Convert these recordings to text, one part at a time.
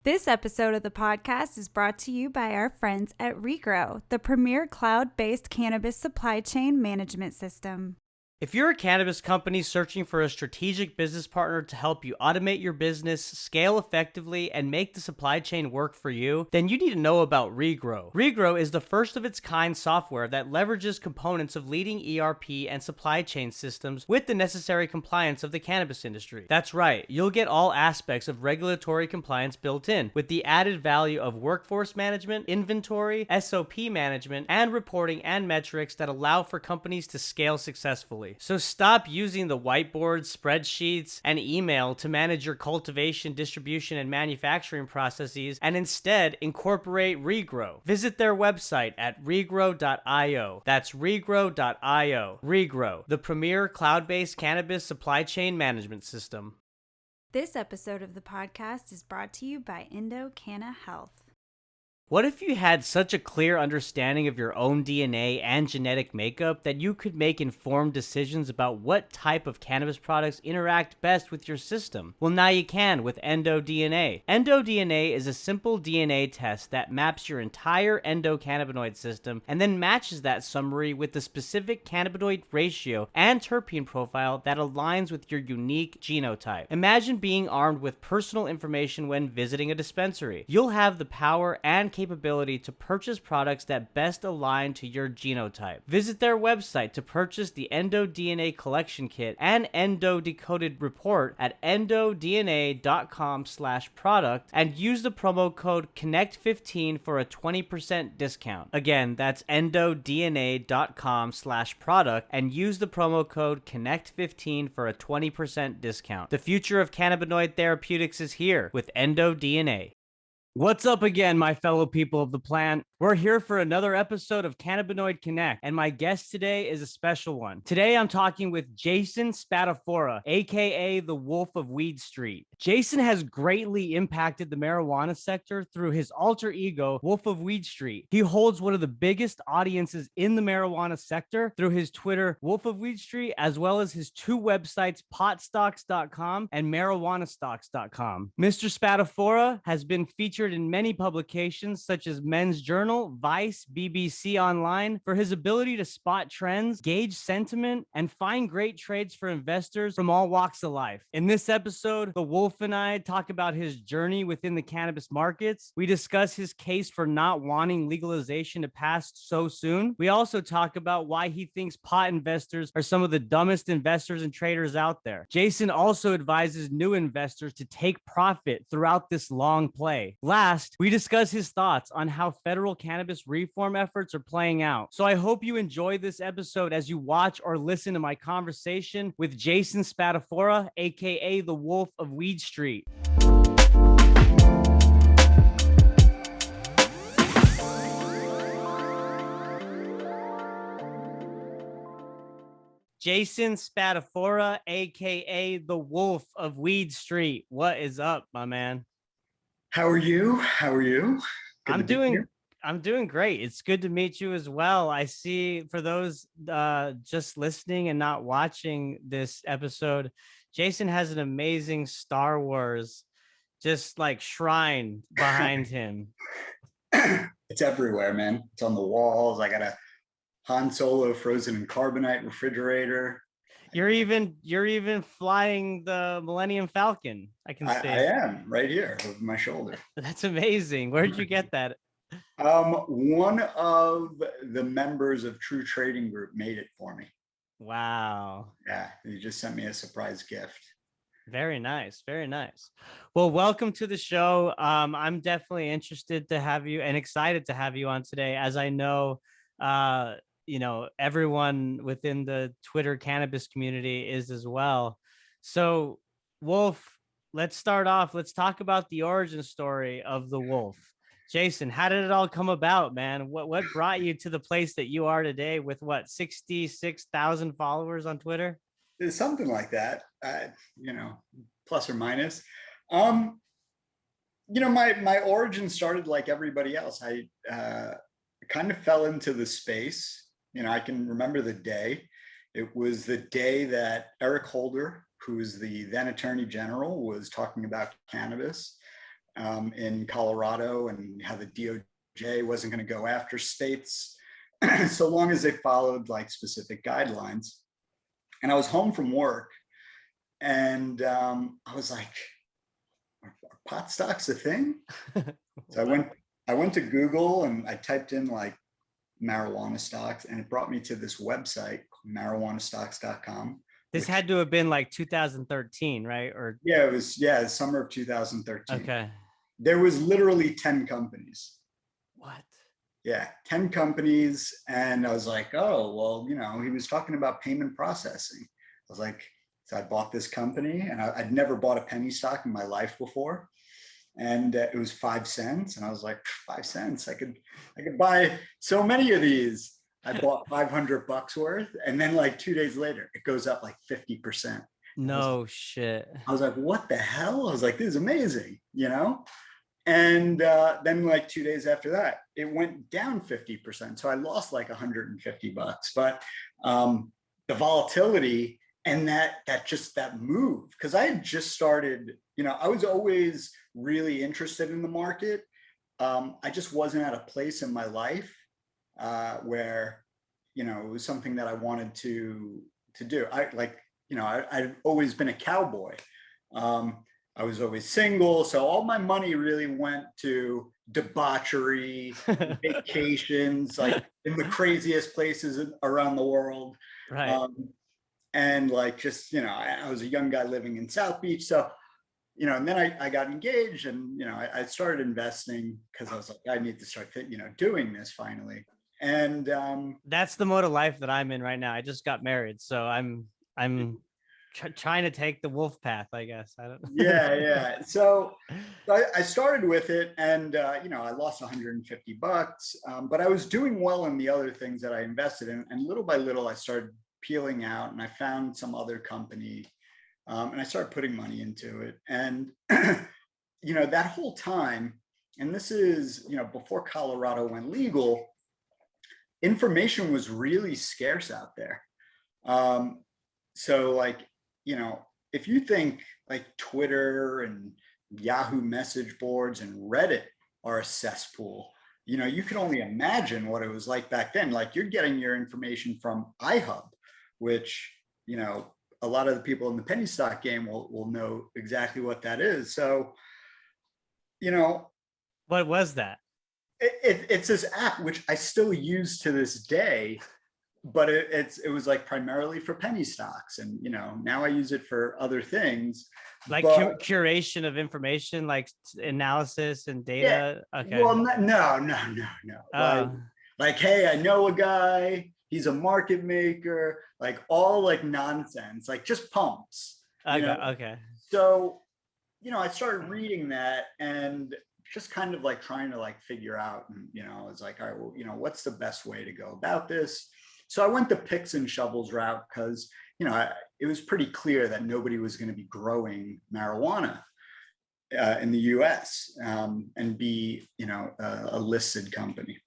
This episode of the podcast is brought to you by our friends at Regrow, the premier cloud-based cannabis supply chain management system. If you're a cannabis company searching for a strategic business partner to help you automate your business, scale effectively, and make the supply chain work for you, then you need to know about Regrow. Regrow is the first of its kind software that leverages components of leading ERP and supply chain systems with the necessary compliance of the cannabis industry. That's right, you'll get all aspects of regulatory compliance built in, with the added value of workforce management, inventory, SOP management, and reporting and metrics that allow for companies to scale successfully. So stop using the whiteboards, spreadsheets, and email to manage your cultivation, distribution, and manufacturing processes, and instead incorporate Regrow. Visit their website at regrow.io. That's regrow.io. Regrow, the premier cloud-based cannabis supply chain management system. This episode of the podcast is brought to you by Canna Health. What if you had such a clear understanding of your own DNA and genetic makeup that you could make informed decisions about what type of cannabis products interact best with your system? Well, now you can with EndoDNA. EndoDNA is a simple DNA test that maps your entire endocannabinoid system and then matches that summary with the specific cannabinoid ratio and terpene profile that aligns with your unique genotype. Imagine being armed with personal information when visiting a dispensary. You'll have the power and capability to purchase products that best align to your genotype. Visit their website to purchase the EndoDNA collection kit and Endo decoded report at endodna.com/product and use the promo code CONNECT15 for a 20% discount. Again, that's endodna.com/product and use the promo code CONNECT15 for a 20% discount. The future of cannabinoid therapeutics is here with EndoDNA. What's up again, my fellow people of the plant? We're here for another episode of Cannabinoid Connect, and my guest today is a special one. Today, I'm talking with Jason Spatafora, aka the Wolf of Weed Street. Jason has greatly impacted the marijuana sector through his alter ego, Wolf of Weed Street. He holds one of the biggest audiences in the marijuana sector through his Twitter, Wolf of Weed Street, as well as his two websites, potstocks.com and marijuanastocks.com. Mr. Spatafora has been featured in many publications such as Men's Journal, Vice, BBC Online for his ability to spot trends, gauge sentiment, and find great trades for investors from all walks of life. In this episode, the Wolf and I talk about his journey within the cannabis markets. We discuss his case for not wanting legalization to pass so soon. We also talk about why he thinks pot investors are some of the dumbest investors and traders out there. Jason also advises new investors to take profit throughout this long play. Last, we discuss his thoughts on how federal cannabis reform efforts are playing out. So I hope you enjoy this episode as you watch or listen to my conversation with Jason Spatafora, aka the Wolf of Weed Street. Jason Spatafora, aka the Wolf of Weed Street. What is up, my man? How are you? How are you? I'm doing great. It's good to meet you as well. I see, for those just listening and not watching this episode, Jason has an amazing Star Wars just like shrine behind him. It's everywhere, man. It's on the walls. I got a Han Solo frozen in carbonite refrigerator. You're even flying the Millennium Falcon. I can see. I am right here over my shoulder. That's amazing. Where did you get that? One of the members of True Trading Group made it for me. Wow. Yeah, he just sent me a surprise gift. Very nice. Very nice. Well, welcome to the show. I'm definitely interested to have you and excited to have you on today, as I know everyone within the Twitter cannabis community is as well. So, Wolf, let's start off. Let's talk about the origin story of the Wolf. Jason, how did it all come about, man? What brought you to the place that you are today with 66,000 followers on Twitter? It's something like that, plus or minus. My origin started like everybody else. I kind of fell into the space. I can remember the day. It was the day that Eric Holder, who is the then Attorney General, was talking about cannabis. in Colorado, and how the DOJ wasn't going to go after states so long as they followed like specific guidelines. And I was home from work, and I was like, are pot stocks a thing? So I went to Google and I typed in like marijuana stocks, and it brought me to this website, marijuanastocks.com. This had to have been like 2013, right? Or yeah, it was summer of 2013. okay. There was literally 10 companies. What? Yeah, 10 companies. And I was like, oh, well, he was talking about payment processing. I was like, so I bought this company, and I'd never bought a penny stock in my life before. And it was 5 cents. And I was like, 5 cents, I could buy so many of these. I bought $500 worth. And then like 2 days later, it goes up like 50%. No shit. I was like, what the hell? I was like, this is amazing, And then like 2 days after that, it went down 50%. So I lost like $150. But the volatility and that move, because I had just started, I was always really interested in the market. I just wasn't at a place in my life where, it was something that I wanted to do. I've always been a cowboy. I was always single. So all my money really went to debauchery, vacations, like in the craziest places around the world. Right. And like, just, I was a young guy living in South Beach. So, and then I got engaged, and, I started investing because I was like, I need to start, doing this finally. And that's the mode of life that I'm in right now. I just got married. So I'm trying to take the wolf path, I guess. I don't. Yeah. So I started with it, and I lost $150, but I was doing well in the other things that I invested in, and little by little I started peeling out, and I found some other company, and I started putting money into it. And that whole time, and this is before Colorado went legal, information was really scarce out there. So like, if you think like Twitter and Yahoo message boards and Reddit are a cesspool, you can only imagine what it was like back then. Like, you're getting your information from iHub, which, a lot of the people in the penny stock game will know exactly what that is. So, what was that? It's this app which I still use to this day, but it was like primarily for penny stocks, and now I use it for other things, like curation of information, like analysis and data. Yeah, okay. Well, no. Like, hey, I know a guy, he's a market maker, like all like nonsense, like just pumps. Okay. So, I started reading that, and just kind of like trying to like figure out, and I was like, all right, well, what's the best way to go about this? So I went the picks and shovels route, because it was pretty clear that nobody was going to be growing marijuana in the U.S. And be a listed company.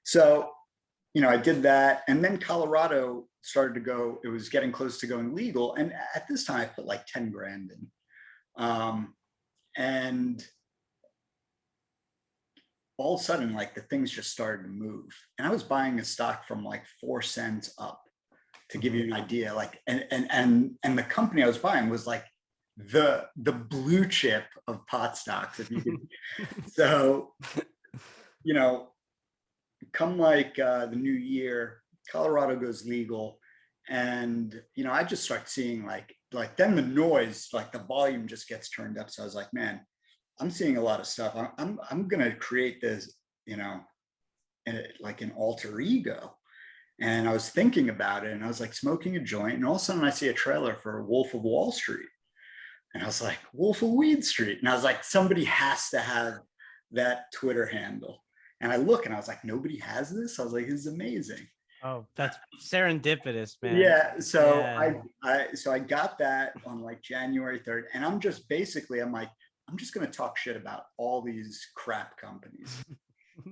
So I did that, and then Colorado started to go. It was getting close to going legal, and at this time I put like 10 grand in, and all of a sudden, like, the things just started to move. And I was buying a stock from like 4 cents up, to give you an idea. Like, and the company I was buying was like the blue chip of pot stocks, if you could. So, come like the new year, Colorado goes legal, and I just start seeing like then the noise, like the volume just gets turned up. So I was like, man, I'm seeing a lot of stuff. I'm gonna create this, like an alter ego. And I was thinking about it, and I was like smoking a joint, and all of a sudden I see a trailer for Wolf of Wall Street, and I was like, Wolf of Weed Street, and I was like, somebody has to have that Twitter handle. And I look, and I was like, nobody has this. I was like, this is amazing. Oh, that's serendipitous, man. Yeah. So yeah. I got that on like January 3rd, and I'm just going to talk shit about all these crap companies.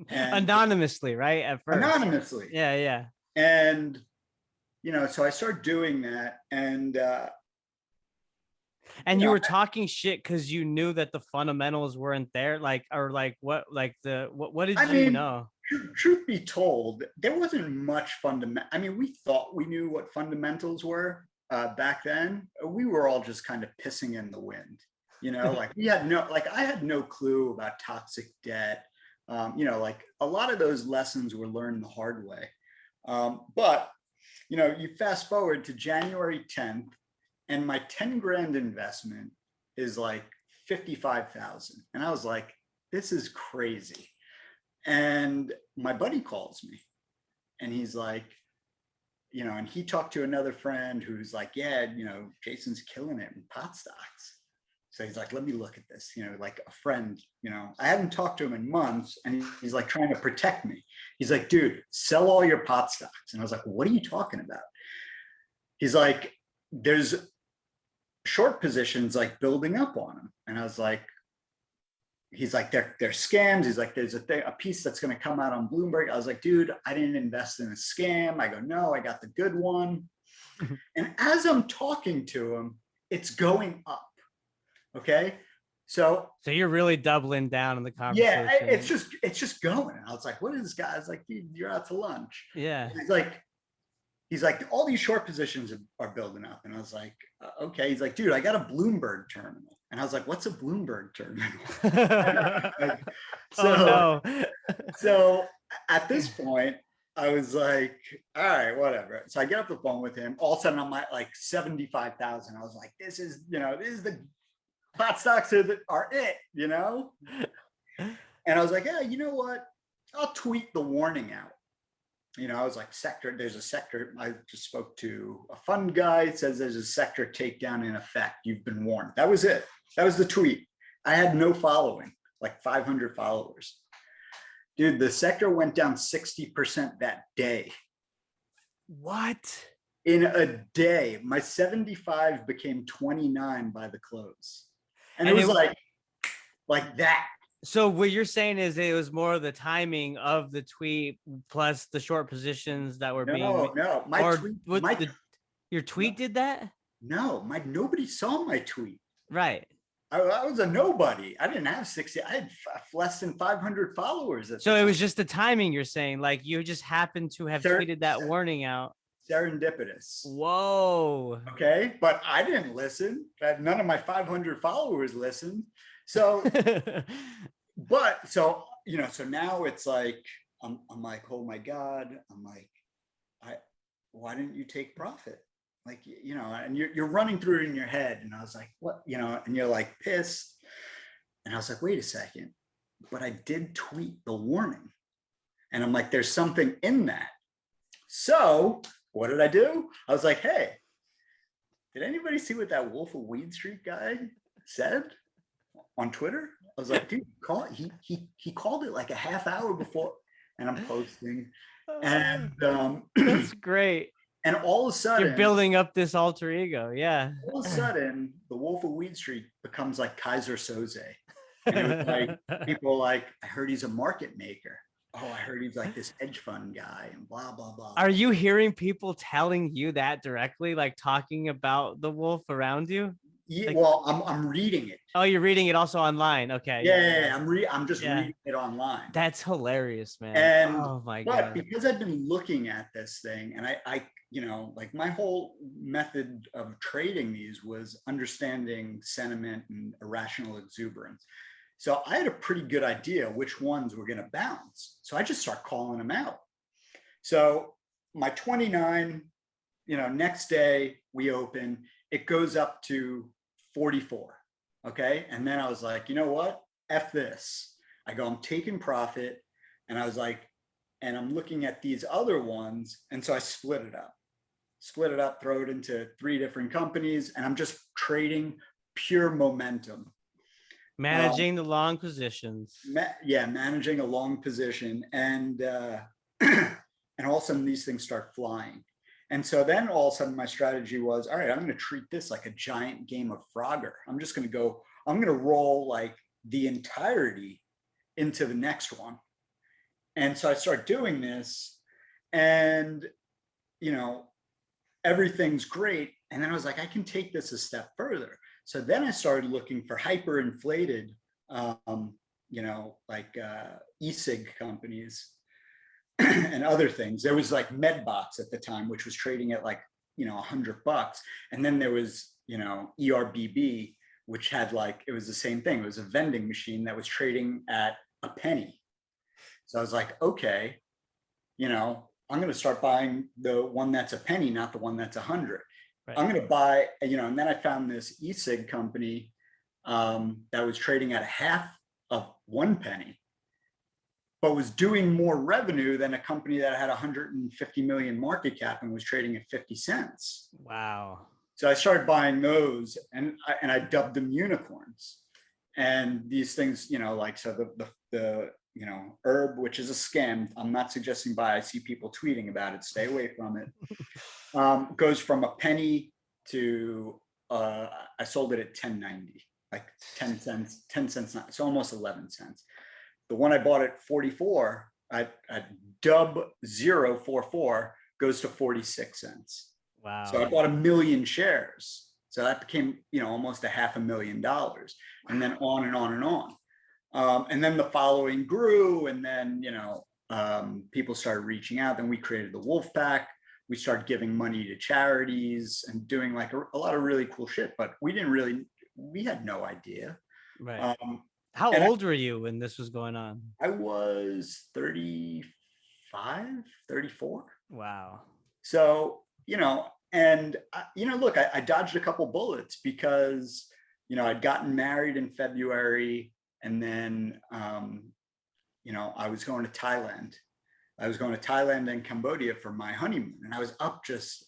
And anonymously, right? At first. Anonymously. Yeah. And, so I started doing that, and And you you know, were talking shit because you knew that the fundamentals weren't there, like, or like what, like what did I you mean, know? truth be told, there wasn't much fundamental. I mean, we thought we knew what fundamentals were back then. We were all just kind of pissing in the wind, like we had no, like I had no clue about toxic debt. Like a lot of those lessons were learned the hard way. But you fast forward to January 10th, and my 10 grand investment is like 55,000. And I was like, this is crazy. And my buddy calls me and he's like, and he talked to another friend who's like, yeah, Jason's killing it in pot stocks. So he's like, let me look at this, like a friend, I hadn't talked to him in months, and he's like trying to protect me. He's like, dude, sell all your pot stocks. And I was like, what are you talking about? He's like, there's short positions like building up on him. And I was like, he's like, they're scams. He's like, there's a piece that's going to come out on Bloomberg. I was like, dude, I didn't invest in a scam. I go, no, I got the good one. And as I'm talking to him, it's going up. Okay. So you're really doubling down in the yeah, conversation. it's just going. And I was like, what is this guy? I was like, dude, you're out to lunch. Yeah. He's like, all these short positions are building up. And I was like, okay. He's like, dude, I got a Bloomberg terminal. And I was like, what's a Bloomberg terminal? Oh no. So at this point, I was like, all right, whatever. So I get off the phone with him. All of a sudden, I'm at like 75,000. I was like, this is the pot stocks are it, And I was like, yeah, you know what? I'll tweet the warning out. I was like, there's a sector. I just spoke to a fund guy. It says there's a sector takedown in effect. You've been warned. That was it. That was the tweet. I had no following, like 500 followers. Dude, the sector went down 60% that day. What? In a day, my 75 became 29 by the close. And it was like that. So what you're saying is it was more the timing of the tweet plus the short positions that were No, your tweet did that? No, nobody saw my tweet. Right. I was a nobody. I didn't have 60. I had less than 500 followers. So it was just the timing, you're saying, like you just happened to have tweeted that warning out. Serendipitous. Whoa. Okay. But I didn't listen. None of my 500 followers listened. So, so now it's like, I'm like, oh my God. I'm like, why didn't you take profit? Like, and you're running through it in your head. And I was like, what, and you're like pissed. And I was like, wait a second, but I did tweet the warning. And I'm like, there's something in that. So what did I do? I was like, hey, did anybody see what that Wolf of Weed Street guy said on Twitter? I was like, dude, he called it like a half hour before, and I'm posting. And that's great. And all of a sudden, you're building up this alter ego. Yeah. All of a sudden, the Wolf of Weed Street becomes like Kaiser Soze. And it was like, people like, I heard he's a market maker. Oh, I heard he's like this hedge fund guy and blah, blah, blah. Are you hearing people telling you that directly, like talking about the wolf around you? Yeah, well, I'm reading it. Oh, you're reading it also online. Okay. Yeah. I'm just reading it online. That's hilarious, man. And oh my God. Because I've been looking at this thing, and I like my whole method of trading these was understanding sentiment and irrational exuberance. So I had a pretty good idea which ones were going to bounce. So I just start calling them out. So my 29, next day we open, it goes up to 44. Okay. And then I was like, you know what? F this. I go, I'm taking profit. And I was like, and I'm looking at these other ones. And so I split it up, throw it into 3 different companies. And I'm just trading pure momentum. Managing the long positions. Managing a long position. And and all of a sudden these things start flying. And so then all of a sudden my strategy was, all right, I'm going to treat this like a giant game of Frogger. I'm going to roll like the entirety into the next one. And so I start doing this, and, everything's great. And then I was like, I can take this a step further. so then I started looking for hyperinflated, like e-cig companies and other things. There was like Medbox at the time, which was trading at like, $100. And then there was, ERBB, which had like, it was the same thing. It was a vending machine that was trading at a penny. So I was like, okay, I'm going to start buying the one that's a penny, not the one that's 100. Right. I'm going to buy, and then I found this e-cig company that was trading at half of 1 penny, but was doing more revenue than a company that had 150 million market cap and was trading at 50 cents. Wow. So I started buying those, and I dubbed them unicorns. And these things, so the herb, which is a scam. I'm not suggesting buy. I see people tweeting about it. Stay away from it. Goes from a penny to I sold it at 10.90, like 10 cents, 10 cents, so almost 11 cents. The one I bought at 44 at dub 044 goes to 46 cents. Wow. So I bought 1 million shares. So that became, almost $500,000, and then on and on and on. And then the following grew, and then, people started reaching out. Then we created the Wolf Pack. We started giving money to charities and doing like a lot of really cool shit, but we had no idea. Right. How old were you when this was going on? I was 35, 34. Wow. So, and, look, I dodged a couple bullets because, I'd gotten married in February, and then, I was going to Thailand. I was going to Thailand and Cambodia for my honeymoon, and I was up just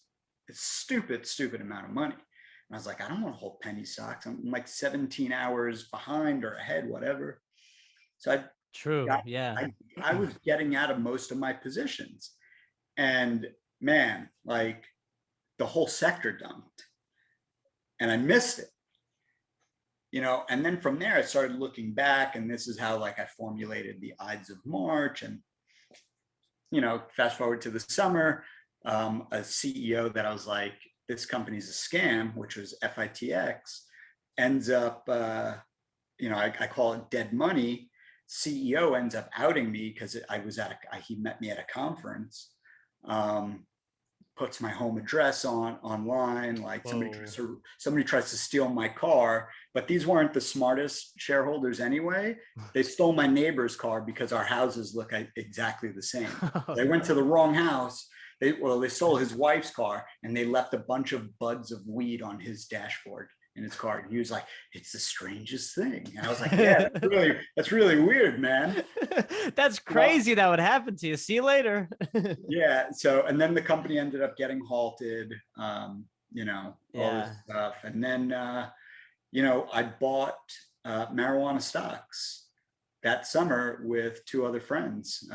a stupid amount of money. And I was like, I don't want to hold penny stocks. I'm like 17 hours behind or ahead, whatever. So I was getting out of most of my positions, and man, like the whole sector dumped, and I missed it. And then from there I started looking back, and this is how like I formulated the Ides of March. And fast forward to the summer, a CEO that I was like, this company's a scam, which was FITX, ends up, I call it dead money. CEO ends up outing me because he met me at a conference, puts my home address online, like somebody tries to steal my car, but these weren't the smartest shareholders anyway. They stole my neighbor's car because our houses look exactly the same. They went to the wrong house. They stole his wife's car, and they left a bunch of buds of weed on his dashboard in his car. And he was like, it's the strangest thing. And I was like, yeah, that's really weird, man. That's crazy. That would happen to you. See you later. Yeah. So, and then the company ended up getting halted, all this stuff. And then, I bought marijuana stocks that summer with 2 other friends.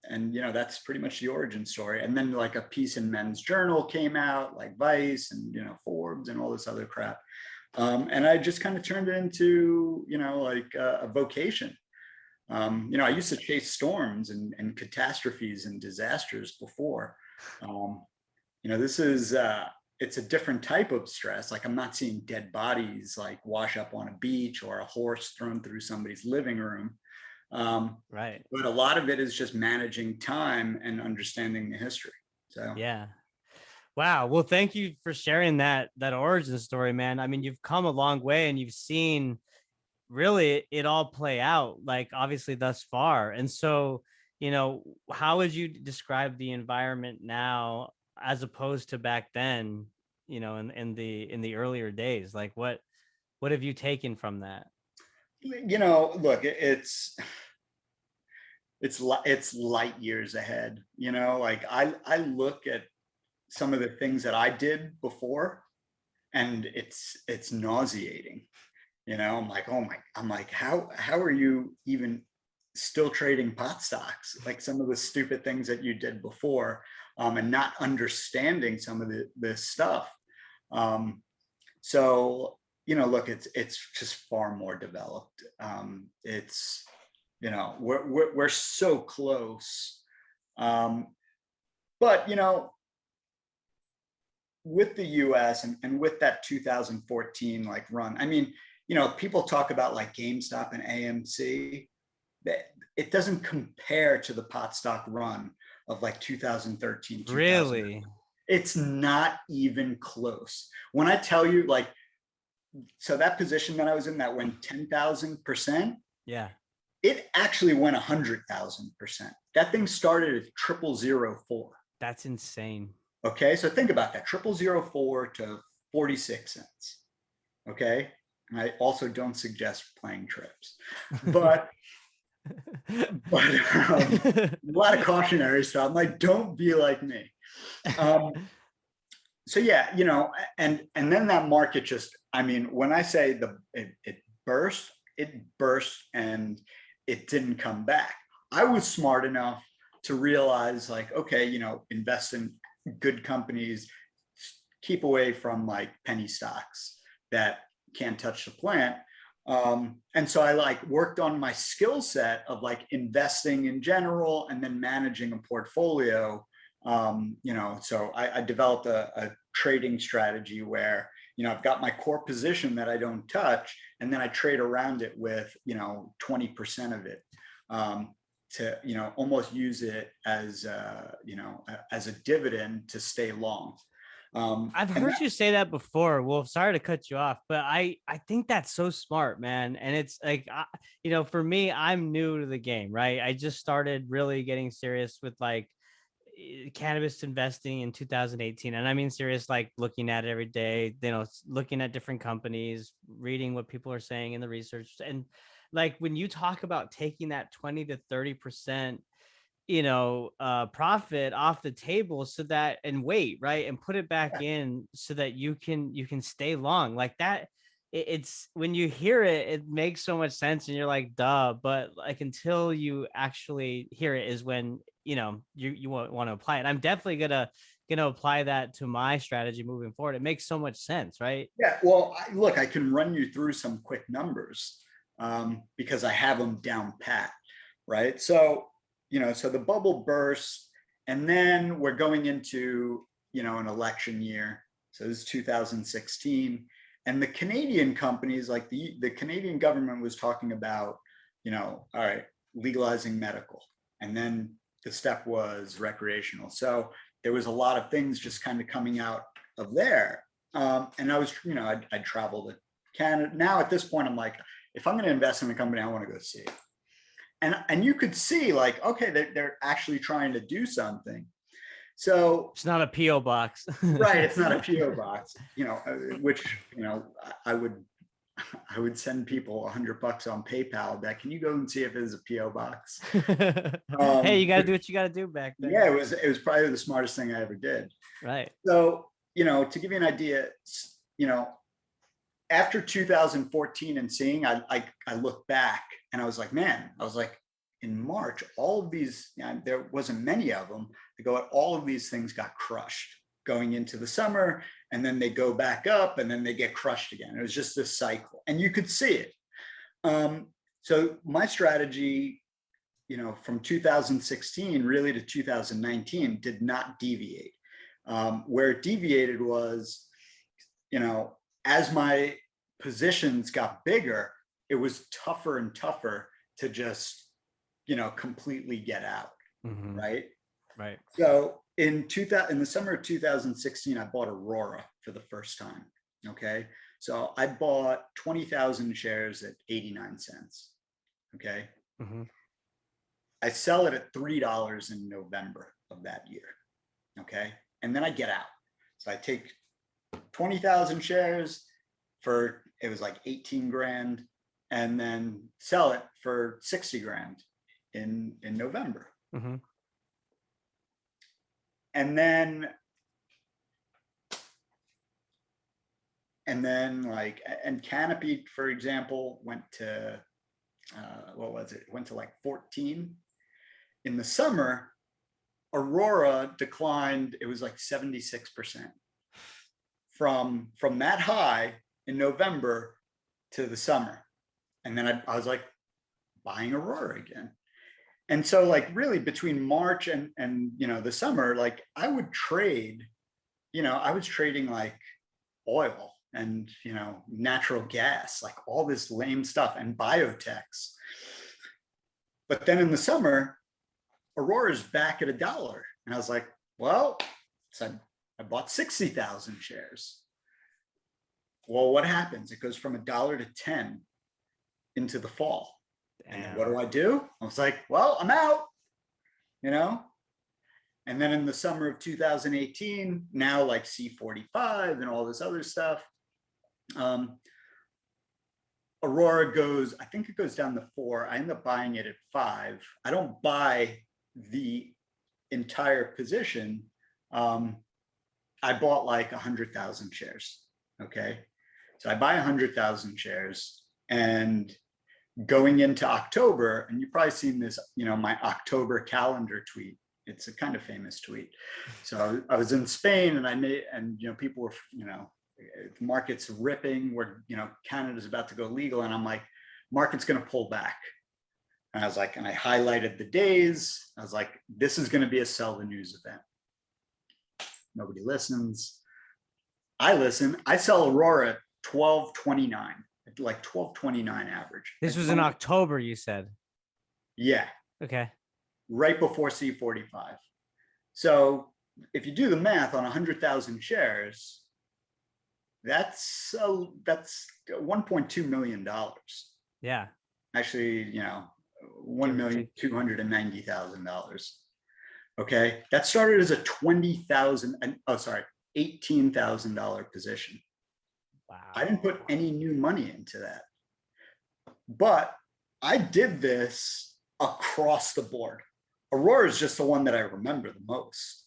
And that's pretty much the origin story. And then like a piece in Men's Journal came out, like Vice and Forbes and all this other crap. And I just kind of turned it into like a vocation. I used to chase storms and catastrophes and disasters before. This is it's a different type of stress. Like I'm not seeing dead bodies like wash up on a beach, or a horse thrown through somebody's living room. Right. But a lot of it is just managing time and understanding the history. So yeah. Wow. Well, thank you for sharing that origin story, man. I mean, you've come a long way, and you've seen really it all play out, like obviously thus far. And so, how would you describe the environment now as opposed to back then, in the earlier days? Like what have you taken from that? Look, it's light years ahead. Like I look at some of the things that I did before, and it's nauseating. I'm like, how are you even still trading pot stocks? Like some of the stupid things that you did before, and not understanding some of this stuff. So look, it's just far more developed. It's we're so close. But with the US and with that 2014 like run, I mean, people talk about like GameStop and AMC, that it doesn't compare to the pot stock run of like 2013, 2000. Really? It's not even close. When I tell you, like, so that position that I was in that went 10,000%, Yeah. it actually went 100,000%. That thing started at 0004. That's insane. Okay, so think about that, 0004 to 46 cents. Okay, and I also don't suggest playing trips, but a lot of cautionary stuff. I'm like, don't be like me. So yeah, and then that market just, I mean, when I say it burst, and it didn't come back. I was smart enough to realize like, okay, invest in good companies, keep away from like penny stocks that can't touch the plant. And so I like worked on my skill set of like investing in general and then managing a portfolio. So I developed a trading strategy where, I've got my core position that I don't touch, and then I trade around it with, 20% of it, to, almost use it as, as a dividend to stay long. I've heard you say that before. Well, sorry to cut you off, but I think that's so smart, man. And it's like, for me, I'm new to the game, right? I just started really getting serious with like cannabis investing in 2018, and I mean serious, like looking at it every day, looking at different companies, reading what people are saying in the research. And like when you talk about taking that 20 to 30% profit off the table so that, and wait, right, and put it back in so that you can stay long like that. It's when you hear it, it makes so much sense and you're like, duh. But like until you actually hear it is when you won't want to apply it. I'm definitely gonna apply that to my strategy moving forward. It makes so much sense, right? Yeah, well, look, I can run you through some quick numbers, because I have them down pat, right? So, so the bubble bursts, and then we're going into, an election year. So this is 2016. And the Canadian companies, like the Canadian government was talking about, all right, legalizing medical. And then the step was recreational. So there was a lot of things just kind of coming out of there. And I was, I'd traveled to Canada. Now at this point, I'm like, if I'm going to invest in a company, I want to go see it. And you could see like, okay, they're actually trying to do something. So it's not a PO box. Right, it's not a PO box, which, I would send people $100 on PayPal that, can you go and see if there's a PO box? Hey, you got to do what you got to do back then. Yeah, it was probably the smartest thing I ever did. Right. So, to give you an idea, after 2014 and seeing, I look back and I was like, man, in March, all of these, there wasn't many of them. All of these things got crushed going into the summer, and then they go back up, and then they get crushed again. It was just this cycle, and you could see it. So my strategy, from 2016 really to 2019 did not deviate. Where it deviated was, as my positions got bigger, it was tougher and tougher to just, completely get out. Mm-hmm. Right. So in the summer of 2016, I bought Aurora for the first time. Okay. So I bought 20,000 shares at 89 cents. Okay. Mm-hmm. I sell it at $3 in November of that year. Okay. And then I get out. So I take 20,000 shares for, it was like 18 grand, and then sell it for 60 grand in November. Mm-hmm. And then like, and Canopy, for example, went to, what was it? It went to like 14. In the summer, Aurora declined, it was like 76% from that high in November to the summer. And then I was like buying Aurora again. And so like really between March and the summer, like I would trade, I was trading like oil and, natural gas, like all this lame stuff and biotechs. But then in the summer, Aurora's back at $1. And I was like, well, so I bought 60,000 shares. Well, what happens? It goes from $1 to 10 into the fall. And then what do? I was like, well, I'm out, And then in the summer of 2018, now like C45 and all this other stuff, Aurora goes, I think it goes down to 4. I end up buying it at 5. I don't buy the entire position. I bought like 100,000 shares. Okay. So I buy 100,000 shares, and going into October, and you've probably seen this, my October calendar tweet. It's a kind of famous tweet. So I was in Spain, and people were, the market's ripping, where, Canada's about to go legal. And I'm like, market's going to pull back. And I was like, and I highlighted the days. I was like, this is going to be a sell the news event. Nobody listens. I listen. I sell Aurora at 12.29, like 12.29 average. This was in October, you said? Yeah. Okay. Right before C45. So if you do the math on 100,000 shares, that's $1.2 million. Yeah. Actually, $1,290,000. Okay. That started as a $18,000 position. Wow. I didn't put any new money into that. But I did this across the board. Aurora is just the one that I remember the most,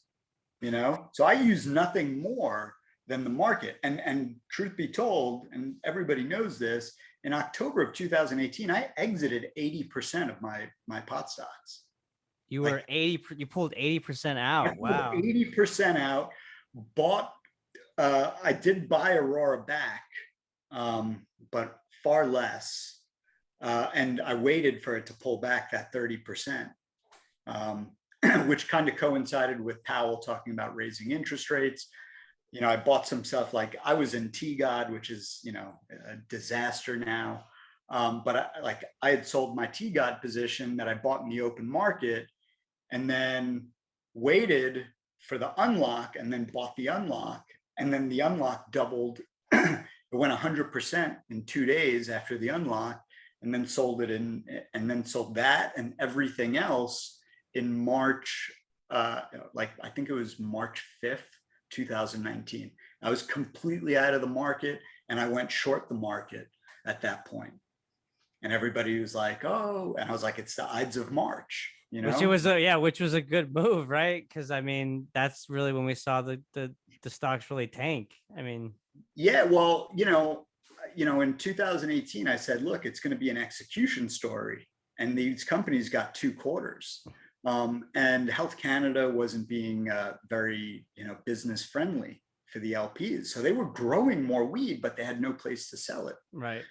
So I use nothing more than the market. And truth be told, and everybody knows this, in October of 2018, I exited 80% of my pot stocks. You were 80, you pulled 80% out. Wow. 80% out, bought, I did buy Aurora back, but far less. And I waited for it to pull back that 30%, which kind of coincided with Powell talking about raising interest rates. I bought some stuff, like I was in T-God, which is, a disaster now. But I had sold my T-God position that I bought in the open market, and then waited for the unlock, and then bought the unlock, and then the unlock doubled. It went 100% in 2 days after the unlock, and then sold it and then sold that and everything else in March. I think it was March 5th, 2019. I was completely out of the market, and I went short the market at that point. And everybody was like, oh, and I was like, it's the Ides of March, Which was a good move, right? Because that's really when we saw the stocks really tank. Yeah, well, in 2018, I said, look, it's going to be an execution story, and these companies got 2 quarters. And Health Canada wasn't being very, business friendly for the LPs. So they were growing more weed, but they had no place to sell it. Right.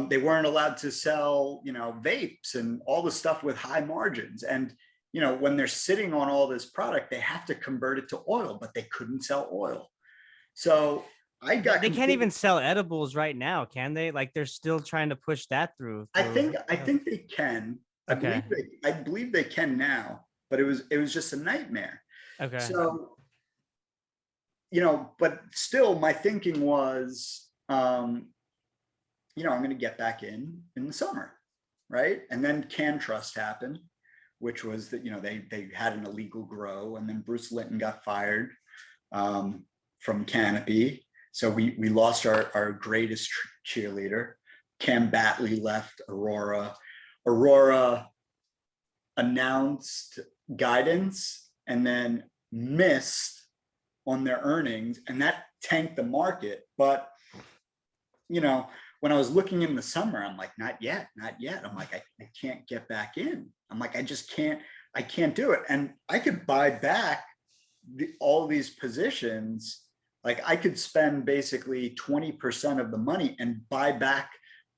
They weren't allowed to sell, vapes and all the stuff with high margins. And, when they're sitting on all this product, they have to convert it to oil, but they couldn't sell oil. So they can't even sell edibles right now, can they? Like, they're still trying to push that through. I think they can. Okay. I believe they can now, but it was just a nightmare. Okay. So, but still my thinking was, I'm going to get back in the summer. Right. And then CanTrust happened, which was that, they had an illegal grow, and then Bruce Linton got fired from Canopy. So we lost our greatest cheerleader. Cam Batley left Aurora. Aurora announced guidance and then missed on their earnings, and that tanked the market. But, when I was looking in the summer, I'm like, not yet. I'm like, I can't get back in. I'm like, I can't do it. And I could buy back all these positions. Like, I could spend basically 20% of the money and buy back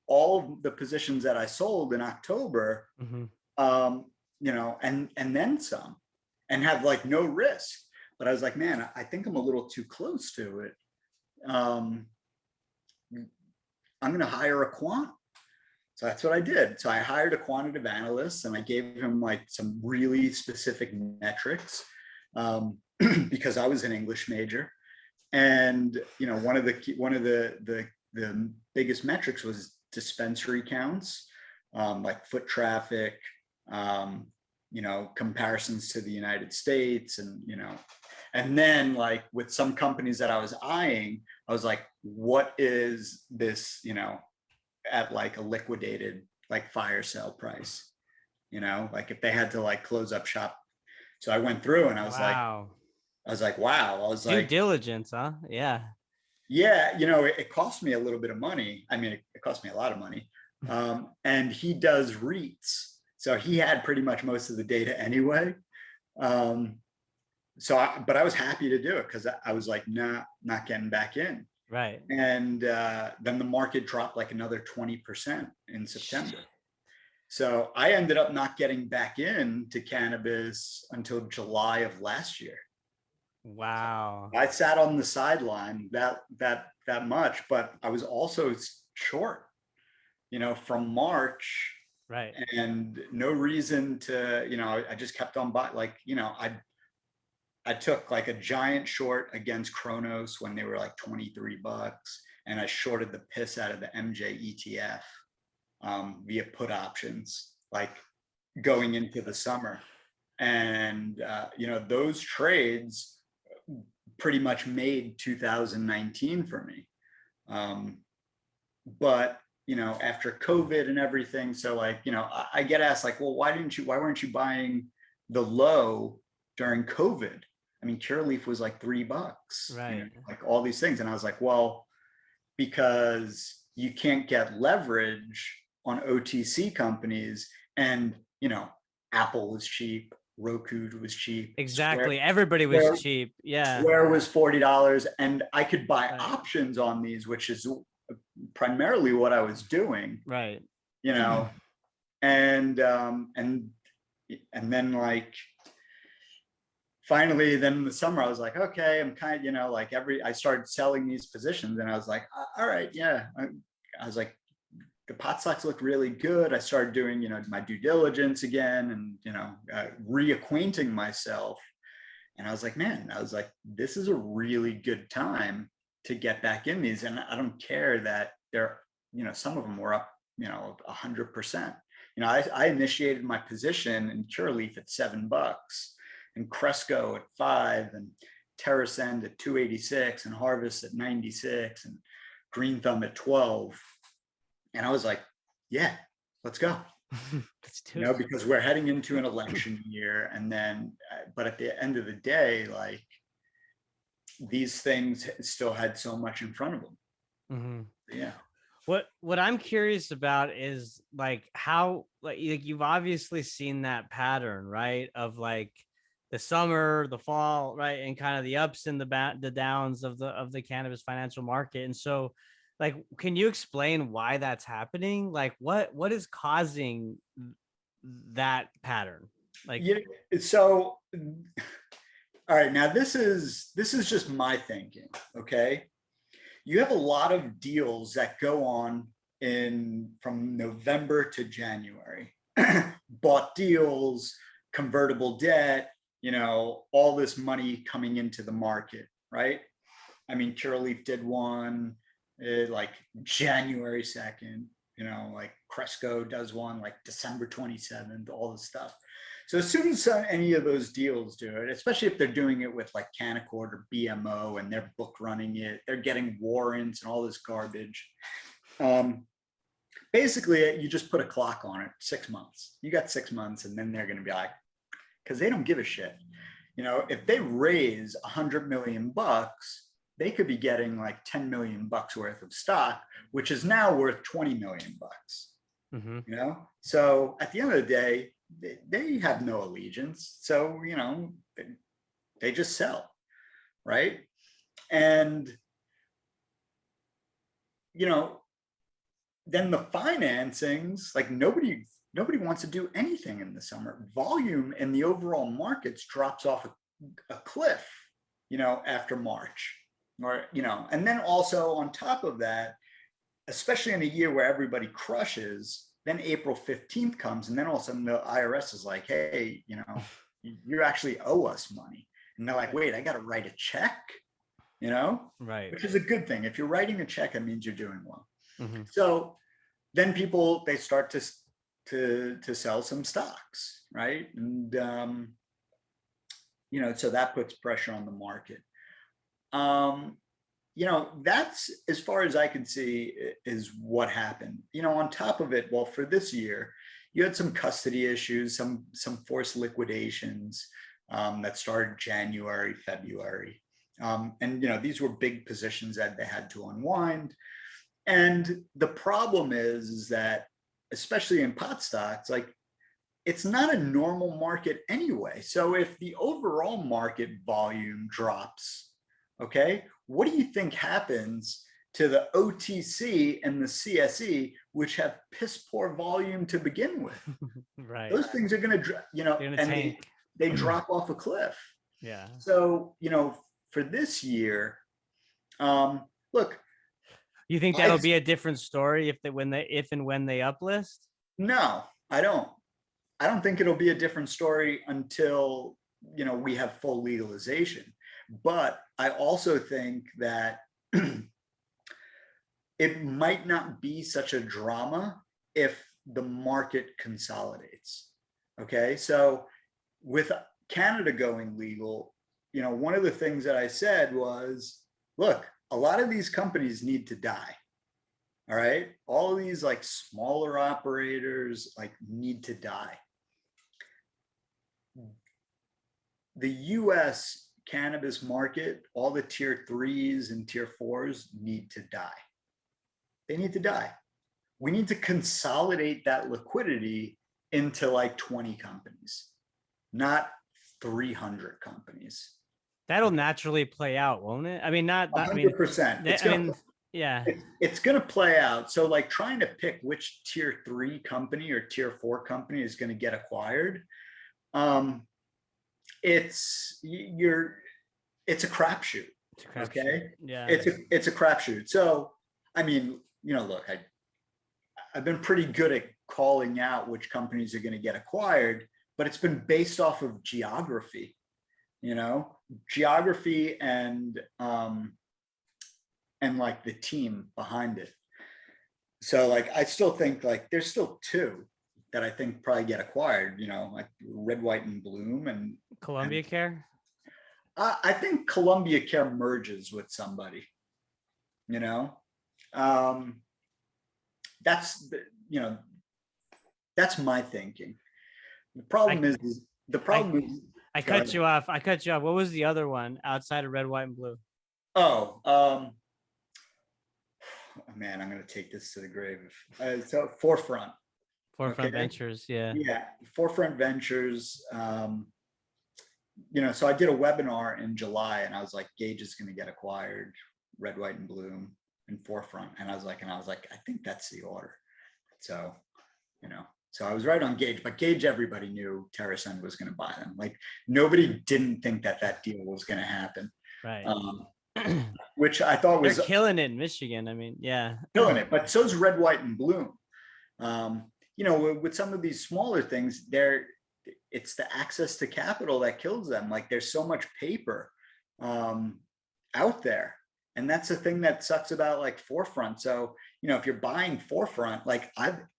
all the positions that I sold in October, mm-hmm. And then some, and have like no risk. but I was like, man, I think I'm a little too close to it. I'm going to hire a quant. So that's what I did. So I hired a quantitative analyst and I gave him like some really specific metrics because I was an English major. And, you know, one of the biggest metrics was dispensary counts, like foot traffic, you know, comparisons to the United States, and, you know, and then like with some companies that I was eyeing, I was like, what is this, you know, at like a liquidated like fire sale price, you know, like if they had to like close up shop. So I went through and I was like, Wow. wow. I was Due like, diligence, huh? Yeah. yeah, you know, it cost me a little bit of money. I mean, it cost me a lot of money. And he does REITs. So he had pretty much most of the data anyway. But I was happy to do it because I was like, nah, not getting back in. Right. And then the market dropped like another 20% in September. So I ended up not getting back into cannabis until July of last year. Wow. I sat on the sideline that much, but I was also short, you know, from March. Right. And no reason to, you know, I just kept on buying. Like, you know, I took like a giant short against Kronos when they were like $23, and I shorted the piss out of the MJ ETF via put options, like going into the summer. And you know, those trades pretty much made 2019 for me. But you know, after COVID and everything, so like, you know, I get asked like, well, why weren't you buying the low during COVID? I mean, Curaleaf was like $3, Right. you know, like all these things. And I was like, well, because you can't get leverage on OTC companies. And, you know, Apple was cheap, Roku was cheap. Exactly. Everybody was cheap. Yeah. Square was $40, and I could buy Right. options on these, which is primarily what I was doing. Right. You know, and then like finally, then in the summer, I was like, okay, I'm kind of, you know, like I started selling these positions, and I was like, all right, yeah. I was like, the pot stocks look really good. I started doing, you know, my due diligence again, and, you know, reacquainting myself. And I was like, man, this is a really good time to get back in these. And I don't care that they're, you know, some of them were up, you know, 100%. You know, I initiated my position in Curaleaf at $7, and Cresco at 5, and TerraSend at 286, and Harvest at 96, and Green Thumb at 12. And I was like, yeah, let's go. You know, because we're heading into an election year. And then, but at the end of the day, like, these things still had so much in front of them. Mm-hmm. Yeah. What I'm curious about is like how, like you've obviously seen that pattern, right? Of like the summer, the fall, right, and kind of the ups and the downs of the cannabis financial market. And so, like, can you explain why that's happening? Like, what is causing that pattern? Like, yeah, so all right, now this is just my thinking. Okay, you have a lot of deals that go on from November to January. Bought deals, convertible debt, you know, all this money coming into the market, right? I mean, Curaleaf did one like January 2nd, you know, like Cresco does one like December 27th, all this stuff. So as soon as any of those deals do it, especially if they're doing it with like Canaccord or BMO and they're book running it, they're getting warrants and all this garbage. Basically, you just put a clock on it, 6 months. You got 6 months, and then they're going to be like, because they don't give a shit. You know, if they raise $100 million, they could be getting like $10 million worth of stock, which is now worth $20 million. mm-hmm. You know, so at the end of the day, they have no allegiance. So, you know, they just sell, right? And, you know, then the financings, like nobody wants to do anything in the summer. Volume in the overall markets drops off a cliff. after March, or, and then also on top of that, especially in a year where everybody crushes, then April 15th comes, and then all of a sudden the IRS is like, hey, you actually owe us money. And they're like, wait, I got to write a check, Right. which is a good thing. If you're writing a check, it means you're doing well. Mm-hmm. So then they start to sell some stocks, right? And, so that puts pressure on the market. That's, as far as I can see, is what happened. On top of it, well, for this year, you had some custody issues, some forced liquidations that started January, February. And these were big positions that they had to unwind. And the problem is that, especially in pot stocks, like, it's not a normal market anyway. So if the overall market volume drops, okay, what do you think happens to the OTC and the CSE, which have piss poor volume to begin with? Right. Those things are going to, and they drop off a cliff. Yeah. So, for this year, look. You think that'll be a different story if and when they uplist? No, I don't. I don't think it'll be a different story until, we have full legalization. But I also think that it might not be such a drama if the market consolidates. Okay, so with Canada going legal, one of the things that I said was, look, a lot of these companies need to die. All right, all of these like smaller operators like need to die. The US cannabis market, all the tier 3s and tier 4s need to die. They need to die. We need to consolidate that liquidity into like 20 companies, not 300 companies. That'll naturally play out, won't it? I mean, not 100%. Yeah, it's going to play out. So like trying to pick which tier 3 company or tier 4 company is going to get acquired, it's a crapshoot. Okay, yeah, it's a crapshoot. So I mean, look, I've been pretty good at calling out which companies are going to get acquired, but it's been based off of geography, geography and like the team behind it. So like, I still think like there's still 2 that I think probably get acquired, like Red, White, and Bloom and Columbia Care. I think Columbia Care merges with somebody, that's that's my thinking. The problem is I cut you off. What was the other one outside of Red, White, and Blue? Oh, man, I'm going to take this to the grave. So Forefront Ventures. Yeah. Forefront Ventures. So I did a webinar in July and I was like, Gage is going to get acquired, Red, White, and Bloom and Forefront. And I was like, I think that's the order. So, so I was right on Gage, but Gage, everybody knew TerraSend was going to buy them. Like nobody didn't think that deal was going to happen. Right. Which I thought was killing it in Michigan. I mean, yeah. Killing it, but so's Red, White, and Bloom. With some of these smaller things, it's the access to capital that kills them. Like there's so much paper out there. And that's the thing that sucks about like Forefront. So, if you're buying Forefront, like